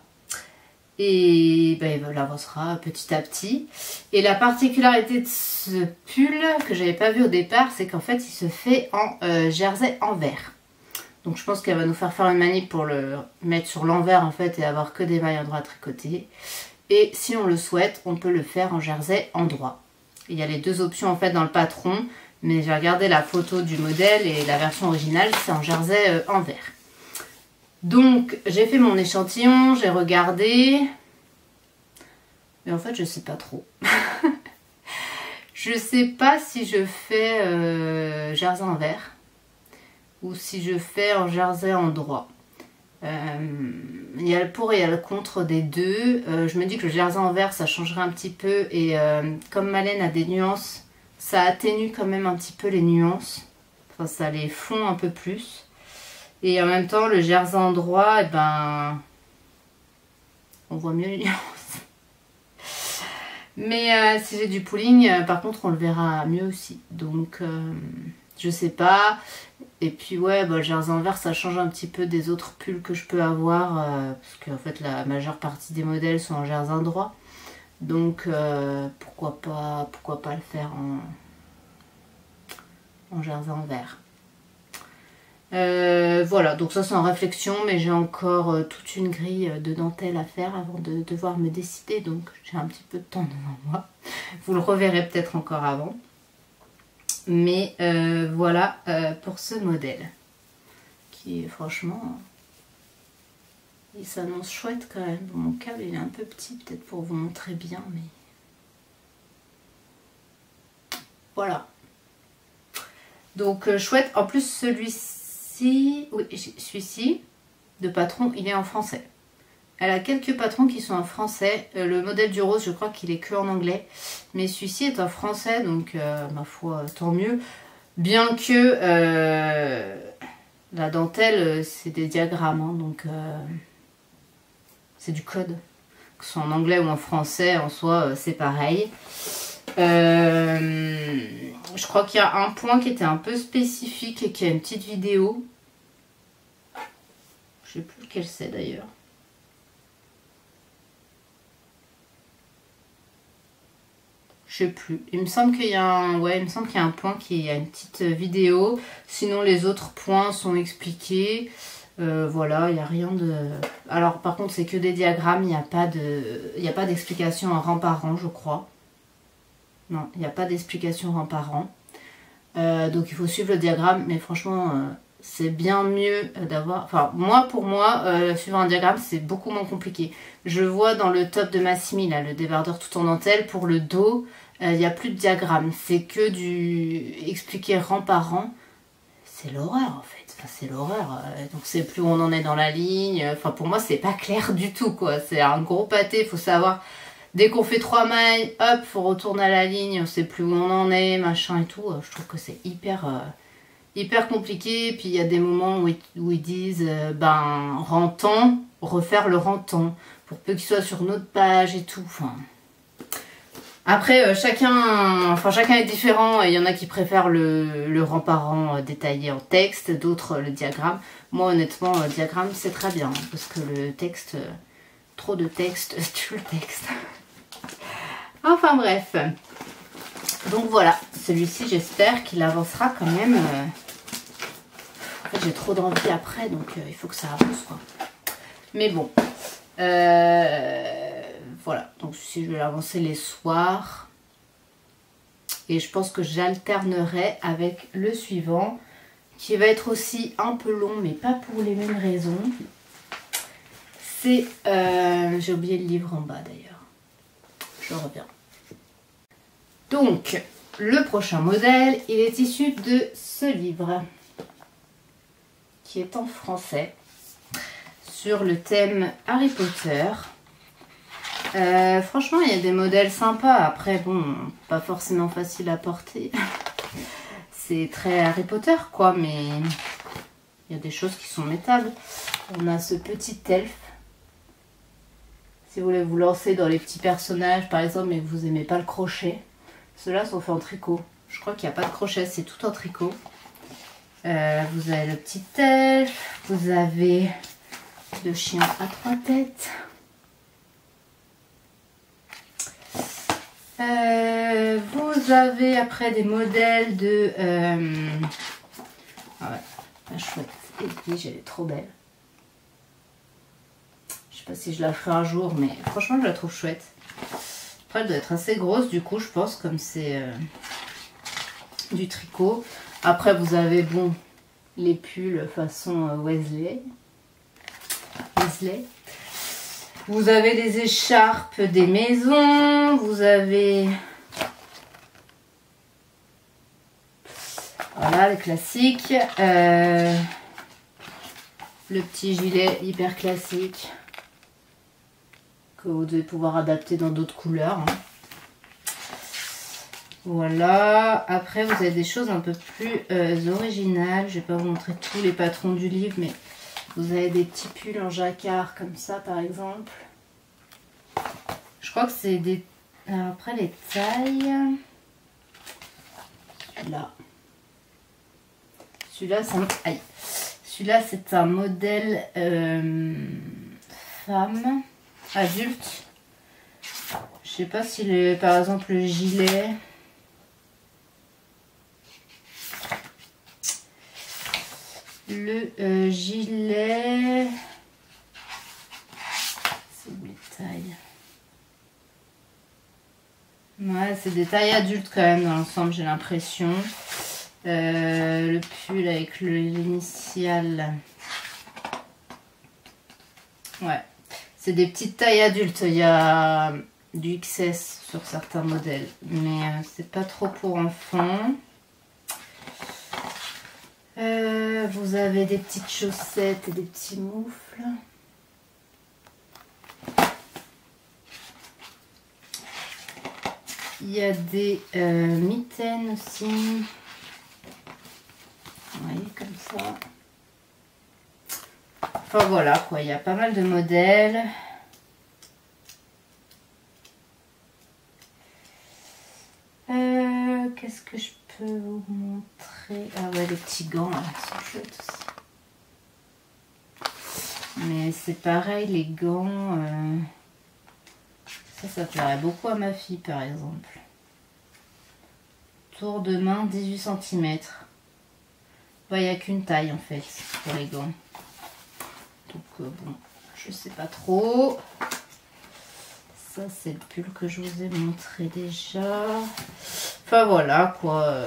Et ben, il avancera petit à petit. Et la particularité de ce pull, que j'avais pas vu au départ, c'est qu'en fait, il se fait en jersey envers. Donc, je pense qu'elle va nous faire une manip pour le mettre sur l'envers, en fait, et avoir que des mailles en droit à tricoter. Et si on le souhaite, on peut le faire en jersey en droit. Il y a les deux options en fait dans le patron, mais j'ai regardé la photo du modèle et la version originale c'est en jersey envers. Donc j'ai fait mon échantillon, j'ai regardé, mais en fait je sais pas trop. Je sais pas si je fais jersey envers ou si je fais en jersey en droit. Il y a le pour et il y a le contre des deux. Je me dis que le jersey envers ça changerait un petit peu et comme ma laine a des nuances, ça atténue quand même un petit peu les nuances. Enfin ça les fond un peu plus. Et en même temps le jersey en droit, et ben on voit mieux les nuances. Mais si j'ai du pooling, par contre on le verra mieux aussi. Donc je sais pas. Et puis ouais, le jersey envers ça change un petit peu des autres pulls que je peux avoir. Parce qu'en fait la majeure partie des modèles sont en jersey droit. Donc pourquoi pas le faire en jersey envers. Voilà, donc ça c'est en réflexion, mais j'ai encore toute une grille de dentelle à faire avant de devoir me décider. Donc j'ai un petit peu de temps devant moi. Vous le reverrez peut-être encore avant. Mais voilà pour ce modèle qui franchement il s'annonce chouette quand même. Bon, mon câble il est un peu petit peut-être pour vous montrer bien, mais voilà. Donc chouette. En plus celui-ci, oui, celui-ci de patron il est en français. Elle a quelques patrons qui sont en français. Le modèle du rose, je crois qu'il est que en anglais. Mais celui-ci est en français, donc ma foi, tant mieux. Bien que la dentelle, c'est des diagrammes, hein, donc c'est du code. Que ce soit en anglais ou en français, en soi, c'est pareil. Je crois qu'il y a un point qui était un peu spécifique et qui a une petite vidéo. Je sais plus lequel c'est d'ailleurs. Je sais plus. Il me semble qu'il y a un, ouais, il me semble qu'il y a un point qui a une petite vidéo. Sinon, les autres points sont expliqués. Voilà, il n'y a rien de. Alors, par contre, c'est que des diagrammes. Il n'y a pas d'explication en rang par rang, je crois. Non, il n'y a pas d'explication rang par rang. Donc, il faut suivre le diagramme. Mais franchement, c'est bien mieux d'avoir. Enfin, pour moi, suivre un diagramme, c'est beaucoup moins compliqué. Je vois dans le top de Massimi, là, le débardeur tout en dentelle, pour le dos. Il n'y a plus de diagramme, c'est que du expliquer rang par rang. C'est l'horreur en fait, enfin, c'est l'horreur. Donc c'est plus où on en est dans la ligne. Enfin pour moi c'est pas clair du tout quoi. C'est un gros pâté, il faut savoir. Dès qu'on fait 3 mailles, hop, faut retourner à la ligne, on sait plus où on en est, machin et tout. Je trouve que c'est hyper compliqué. Puis il y a des moments où ils disent rang temps, refaire le rang temps. Pour peu qu'il soit sur notre page et tout. Enfin. Après, chacun est différent. Il y en a qui préfèrent le rang par rang détaillé en texte, d'autres le diagramme. Moi, honnêtement, le diagramme, c'est très bien. Parce que le texte, trop de texte, tue le texte. Enfin bref. Donc voilà, celui-ci, j'espère qu'il avancera quand même. En fait, j'ai trop d'envie après, donc il faut que ça avance, quoi. Mais bon. Voilà, donc si je vais l'avancer les soirs. Et je pense que j'alternerai avec le suivant, qui va être aussi un peu long, mais pas pour les mêmes raisons. c'est... j'ai oublié le livre en bas d'ailleurs. Je reviens. Donc, le prochain modèle, il est issu de ce livre, qui est en français, sur le thème Harry Potter. Franchement, il y a des modèles sympas. Après, bon, pas forcément facile à porter. C'est très Harry Potter, quoi, mais il y a des choses qui sont mettables. On a ce petit elfe. Si vous voulez vous lancer dans les petits personnages, par exemple, mais que vous n'aimez pas le crochet, ceux-là sont faits en tricot. Je crois qu'il n'y a pas de crochet, c'est tout en tricot. Vous avez le petit elfe, vous avez le chien à 3 têtes. Vous avez après des modèles de... Ah ouais, la chouette Edwige, elle est trop belle. Je sais pas si je la ferai un jour, mais franchement je la trouve chouette. Après elle doit être assez grosse du coup je pense, comme c'est du tricot. Après vous avez bon les pulls façon Weasley. Vous avez des écharpes, des maisons, vous avez... Voilà, les classiques. Le petit gilet hyper classique que vous devez pouvoir adapter dans d'autres couleurs. Voilà. Après, vous avez des choses un peu plus originales. Je ne vais pas vous montrer tous les patrons du livre, mais vous avez des petits pulls en jacquard comme ça, par exemple. Je crois que c'est des... Alors après, les tailles... Là. Celui-là, c'est un modèle femme, adulte. Je sais pas si, par exemple, le gilet... Le gilet... C'est où les tailles? Ouais, c'est des tailles adultes quand même dans l'ensemble, j'ai l'impression. Le pull avec l'initiale. Ouais, c'est des petites tailles adultes. Il y a du XS sur certains modèles, mais c'est pas trop pour enfants. Vous avez des petites chaussettes et des petits moufles. Il y a des mitaines aussi. Vous voyez, comme ça. Enfin voilà quoi, il y a pas mal de modèles. Qu'est-ce que je peux vous montrer? Ah ouais, les petits gants, là, ils sont chouettes aussi. Mais c'est pareil, les gants... Ça plairait beaucoup à ma fille, par exemple. Tour de main, 18 cm. Il n'y a qu'une taille, en fait, pour les gants. Donc, bon, je sais pas trop. Ça, c'est le pull que je vous ai montré déjà. Enfin, voilà, quoi.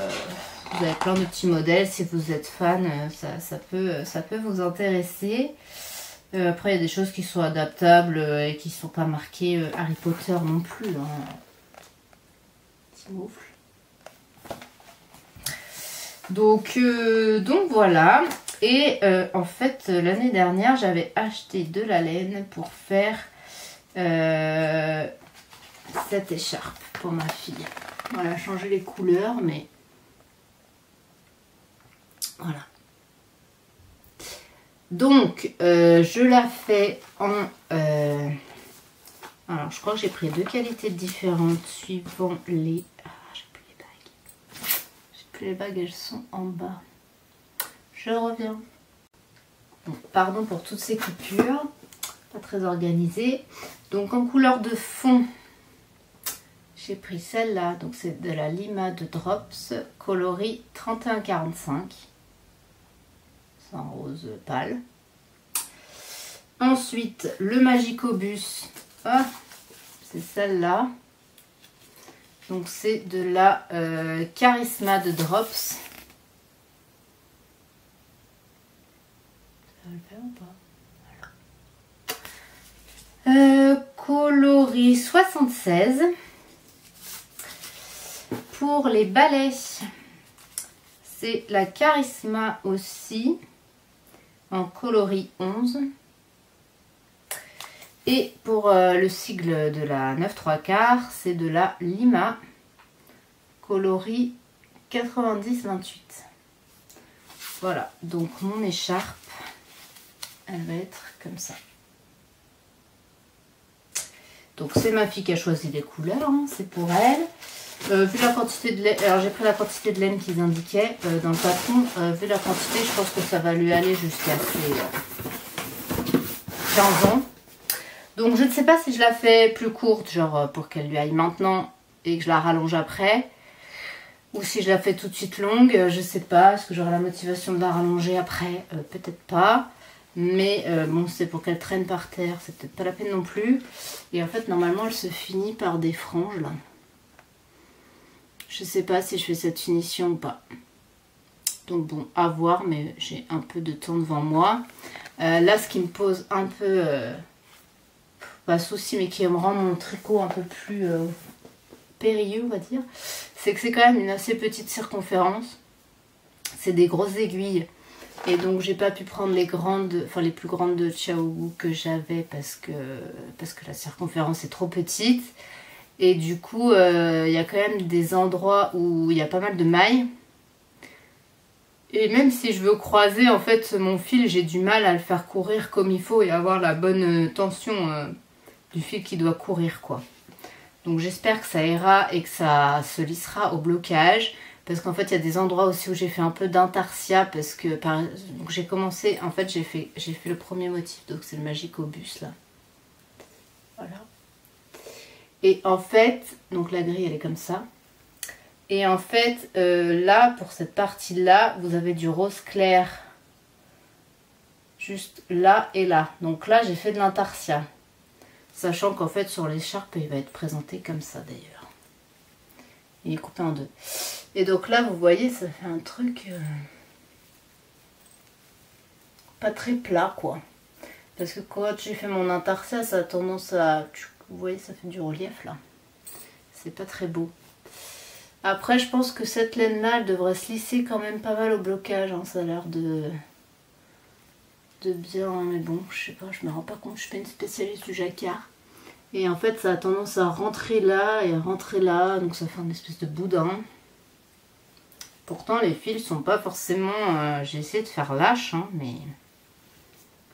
Vous avez plein de petits modèles. Si vous êtes fan, ça peut vous intéresser. Après, il y a des choses qui sont adaptables et qui ne sont pas marquées Harry Potter non plus. Hein. Petit moufle. Donc voilà. Et en fait, l'année dernière, j'avais acheté de la laine pour faire cette écharpe pour ma fille. Voilà, changer les couleurs, mais voilà. Donc, je la fais en... alors, je crois que j'ai pris 2 qualités différentes suivant les... Ah, j'ai plus les bagues. J'ai plus les bagues, elles sont en bas. Je reviens. Bon, pardon pour toutes ces coupures. Pas très organisées. Donc, en couleur de fond, j'ai pris celle-là. Donc, c'est de la Lima de Drops, coloris 3145. C'est en rose pâle. Ensuite, le Magicobus. Ah, c'est celle-là. Donc, c'est de la Charisma de Drops. Ça va le faire ou pas? Voilà. Coloris 76. Pour les balais, c'est la Charisma aussi, en coloris 11. Et pour le sigle de la 9 3/4, c'est de la Lima, coloris 90-28. Voilà, donc mon écharpe, elle va être comme ça. Donc c'est ma fille qui a choisi les couleurs, hein, c'est pour elle. Vu la quantité de laine, alors j'ai pris la quantité de laine qu'ils indiquaient dans le patron. Vu la quantité, je pense que ça va lui aller jusqu'à ses 15 ans. Donc je ne sais pas si je la fais plus courte, genre pour qu'elle lui aille maintenant et que je la rallonge après. Ou si je la fais tout de suite longue, je sais pas. Est-ce que j'aurai la motivation de la rallonger après? Peut-être pas. Mais bon, c'est pour qu'elle traîne par terre, c'est peut-être pas la peine non plus. Et en fait, normalement, elle se finit par des franges là. Je sais pas si je fais cette finition ou pas. Donc bon, à voir, mais j'ai un peu de temps devant moi. Là, ce qui me pose un peu... pas souci, mais qui me rend mon tricot un peu plus périlleux, on va dire, c'est que c'est quand même une assez petite circonférence. C'est des grosses aiguilles. Et donc j'ai pas pu prendre les grandes, enfin les plus grandes de Xiaowu que j'avais parce que la circonférence est trop petite. Et du coup, il y a quand même des endroits où il y a pas mal de mailles. Et même si je veux croiser, en fait, mon fil, j'ai du mal à le faire courir comme il faut et avoir la bonne tension du fil qui doit courir, quoi. Donc j'espère que ça ira et que ça se lissera au blocage. Parce qu'en fait, il y a des endroits aussi où j'ai fait un peu d'intarsia. Parce que donc j'ai commencé, en fait, j'ai fait le premier motif. Donc c'est le Magicobus, là. Voilà. Et en fait, donc la grille, elle est comme ça. Et en fait, là, pour cette partie-là, vous avez du rose clair. Juste là et là. Donc là, j'ai fait de l'intarsia. Sachant qu'en fait, sur l'écharpe, il va être présenté comme ça, d'ailleurs. Il est coupé en deux. Et donc là, vous voyez, ça fait un truc... pas très plat, quoi. Parce que quand j'ai fait mon intarsia, ça a tendance à... Vous voyez, ça fait du relief, là. C'est pas très beau. Après, je pense que cette laine-là, elle devrait se lisser quand même pas mal au blocage. Hein. Ça a l'air de bien, mais bon, je sais pas, je me rends pas compte. Je suis pas une spécialiste du jacquard. Et en fait, ça a tendance à rentrer là et à rentrer là. Donc ça fait une espèce de boudin. Pourtant, les fils sont pas forcément... j'ai essayé de faire lâche, hein, mais...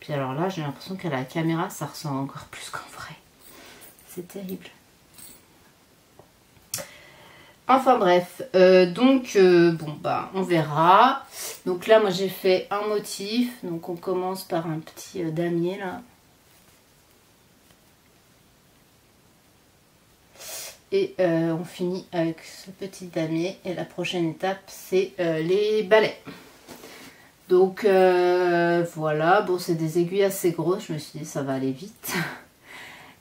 Puis alors là, j'ai l'impression qu'à la caméra, ça ressemble encore plus qu'en vrai. C'est terrible. Enfin bref, bon bah on verra. Donc là moi j'ai fait un motif, donc on commence par un petit damier là. Et on finit avec ce petit damier et la prochaine étape c'est les balais. Donc voilà, bon c'est des aiguilles assez grosses, je me suis dit ça va aller vite.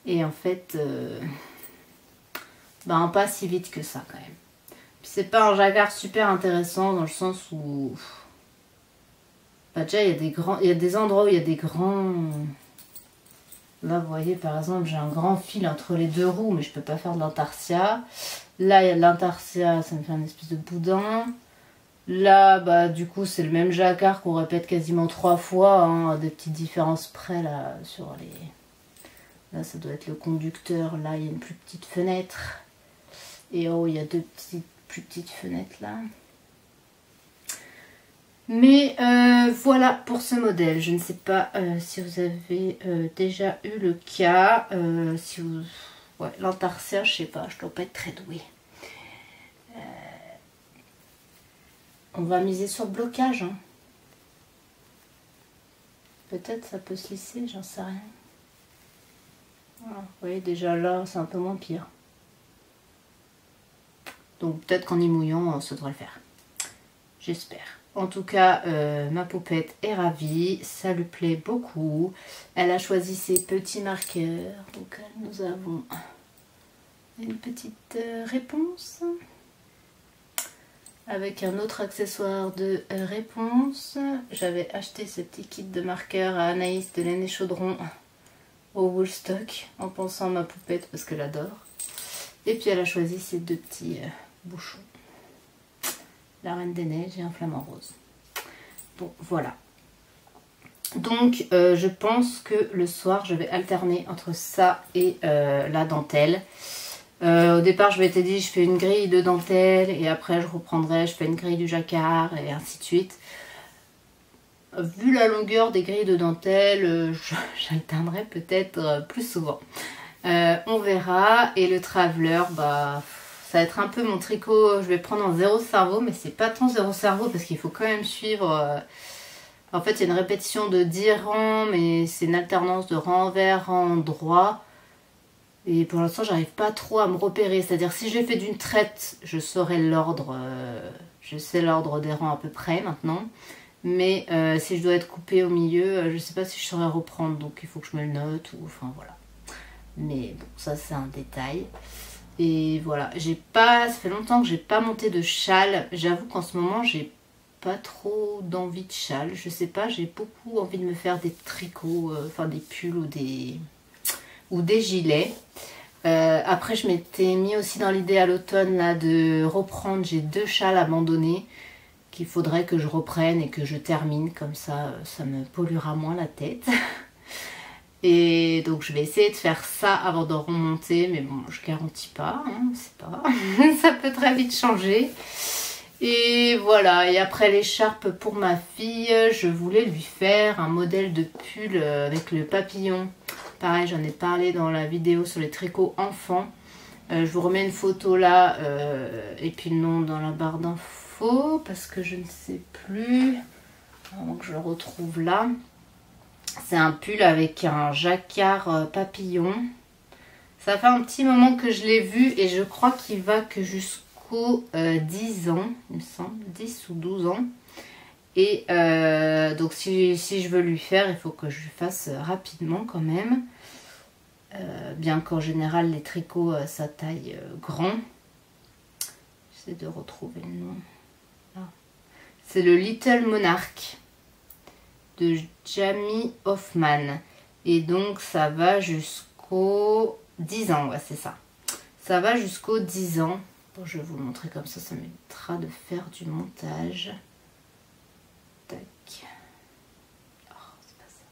Et en fait, bah pas si vite que ça quand même. C'est pas un jacquard super intéressant dans le sens où bah déjà il y a des endroits où il y a des grands. Là vous voyez par exemple j'ai un grand fil entre les deux roues mais je peux pas faire de l'intarsia. Là il y a de l'intarsia, ça me fait un espèce de boudin. Là bah du coup c'est le même jacquard qu'on répète quasiment 3 fois, hein, des petites différences près là sur les. Là ça doit être le conducteur, là il y a une plus petite fenêtre. Et oh il y a deux plus petites fenêtres là. Mais voilà pour ce modèle. Je ne sais pas si vous avez déjà eu le cas. Si vous... Ouais, l'intarsia, je sais pas, je dois pas être très douée. On va miser sur le blocage. Hein. Peut-être ça peut se lisser, j'en sais rien. Voilà, vous voyez déjà là, c'est un peu moins pire. Donc peut-être qu'en y mouillant, ça devrait le faire. J'espère. En tout cas, ma poupette est ravie. Ça lui plaît beaucoup. Elle a choisi ses petits marqueurs. Donc nous avons une petite réponse. Avec un autre accessoire de réponse. J'avais acheté ce petit kit de marqueurs à Anaïs de Laine et Chaudron au Woolstock en pensant à ma poupette parce qu'elle adore. Et puis elle a choisi ces deux petits bouchons. La Reine des Neiges et un flamant rose. Bon, voilà. Donc, je pense que le soir, je vais alterner entre ça et la dentelle. Au départ, je m'étais dit, je fais une grille de dentelle et après, je reprendrai, je fais une grille du jacquard et ainsi de suite. Vu la longueur des grilles de dentelle, j'alternerai peut-être plus souvent. On verra. Et le traveler, bah, ça va être un peu mon tricot. Je vais prendre en zéro cerveau, mais c'est pas tant zéro cerveau parce qu'il faut quand même suivre. En fait, il y a une répétition de 10 rangs, mais c'est une alternance de rang vers rang droit. Et pour l'instant, j'arrive pas trop à me repérer. C'est-à-dire, si j'ai fait d'une traite, je saurai l'ordre. Je sais l'ordre des rangs à peu près maintenant. Mais si je dois être coupée au milieu, je sais pas si je saurais reprendre. Donc, il faut que je me le note. Ou, enfin, voilà. Mais bon, ça, c'est un détail. Et voilà. Ça fait longtemps que j'ai pas monté de châle. J'avoue qu'en ce moment, j'ai pas trop d'envie de châle. Je sais pas, j'ai beaucoup envie de me faire des tricots, enfin des pulls ou des gilets. Après, je m'étais mis aussi dans l'idée à l'automne là de reprendre. J'ai 2 châles abandonnés qu'il faudrait que je reprenne et que je termine. Comme ça, ça me polluera moins la tête. Et donc, je vais essayer de faire ça avant de remonter. Mais bon, je garantis pas. Hein, c'est pas. Ça peut très vite changer. Et voilà, et après l'écharpe pour ma fille, je voulais lui faire un modèle de pull avec le papillon. Pareil, j'en ai parlé dans la vidéo sur les tricots enfants. Je vous remets une photo là, et puis le nom dans la barre d'infos, parce que je ne sais plus, avant que je le retrouve là. C'est un pull avec un jacquard papillon. Ça fait un petit moment que je l'ai vu et je crois qu'il va que jusqu'au 10 ans, il me semble, 10 ou 12 ans. Et donc si je veux lui faire, il faut que je le fasse rapidement quand même. Bien qu'en général les tricots ça taille grand. J'essaie de retrouver le nom. C'est le Little Monarch de Jamie Hoffman. Et donc ça va jusqu'au 10 ans, ouais c'est ça. Ça va jusqu'au 10 ans. Bon, je vais vous le montrer comme ça, ça m'évitera de faire du montage. Tac. Oh, c'est pas ça.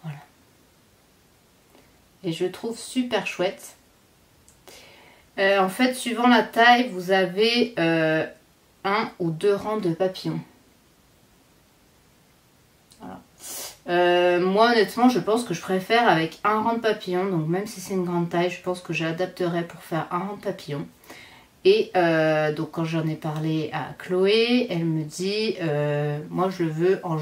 Voilà. Et je trouve super chouette. En fait, suivant la taille, vous avez 1 ou 2 rangs de papillons. Voilà. Moi honnêtement je pense que je préfère avec un rang de papillon, donc même si c'est une grande taille je pense que j'adapterai pour faire un rang de papillon. Et donc quand j'en ai parlé à Chloé, elle me dit moi je le veux en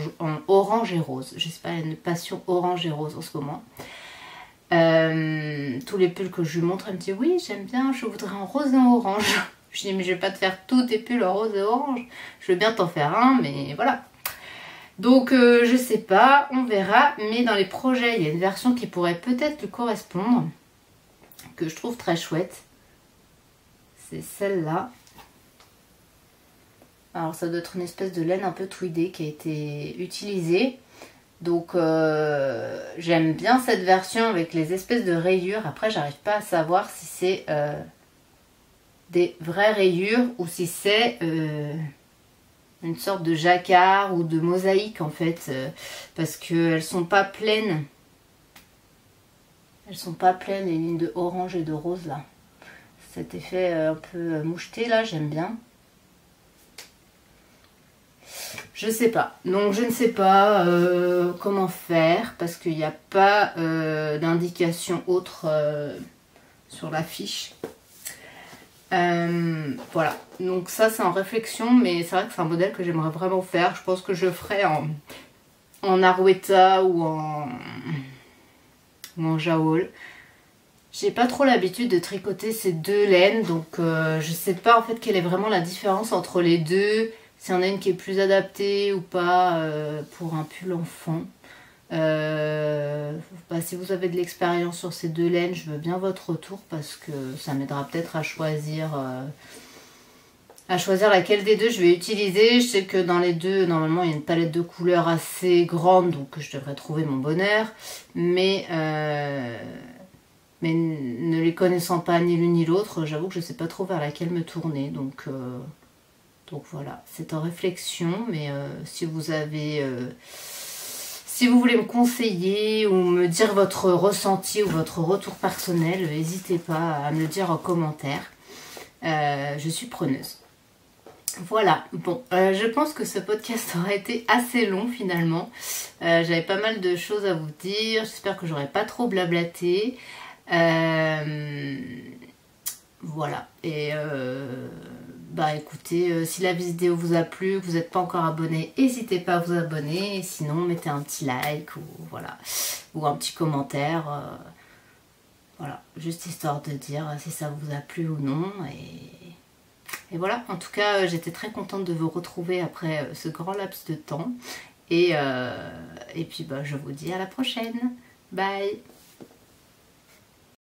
orange et rose. Je sais pas, il y a une passion orange et rose en ce moment. Tous les pulls que je lui montre, elle me dit oui j'aime bien, je voudrais en rose et en orange. Je dis mais je vais pas te faire tous tes pulls en rose et orange, je veux bien t'en faire un mais voilà. Donc je sais pas, on verra, mais dans les projets il y a une version qui pourrait peut-être lui correspondre, que je trouve très chouette. C'est celle-là. Alors ça doit être une espèce de laine un peu tweedée qui a été utilisée. Donc j'aime bien cette version avec les espèces de rayures. Après j'arrive pas à savoir si c'est des vraies rayures ou si c'est une sorte de jacquard ou de mosaïque en fait, parce qu'elles sont pas pleines. Elles sont pas pleines les lignes de orange et de rose là. Cet effet un peu moucheté là, j'aime bien. Je sais pas. Donc je ne sais pas comment faire parce qu'il n'y a pas d'indication autre sur la fiche. Voilà, donc ça c'est en réflexion, mais c'est vrai que c'est un modèle que j'aimerais vraiment faire. Je pense que je le ferai en Arwetta ou en Jawoll. J'ai pas trop l'habitude de tricoter ces deux laines, donc je sais pas en fait quelle est vraiment la différence entre les deux, s'il y en a une qui est plus adaptée ou pas pour un pull enfant. Si vous avez de l'expérience sur ces deux laines, je veux bien votre retour parce que ça m'aidera peut-être à choisir à choisir laquelle des deux je vais utiliser. Je sais que dans les deux, normalement, il y a une palette de couleurs assez grande, donc je devrais trouver mon bonheur. Mais ne les connaissant pas ni l'une ni l'autre, j'avoue que je ne sais pas trop vers laquelle me tourner. Donc voilà, c'est en réflexion. Mais si vous avez... si vous voulez me conseiller ou me dire votre ressenti ou votre retour personnel, n'hésitez pas à me le dire en commentaire. Je suis preneuse. Voilà, bon, je pense que ce podcast aura été assez long finalement. J'avais pas mal de choses à vous dire, j'espère que j'aurai pas trop blablaté. Voilà, et bah écoutez, si la vidéo vous a plu, que vous n'êtes pas encore abonné, n'hésitez pas à vous abonner. Et sinon, mettez un petit like ou voilà, ou un petit commentaire. Voilà, juste histoire de dire si ça vous a plu ou non. Et voilà, en tout cas, j'étais très contente de vous retrouver après ce grand laps de temps. Et puis, bah, je vous dis à la prochaine. Bye!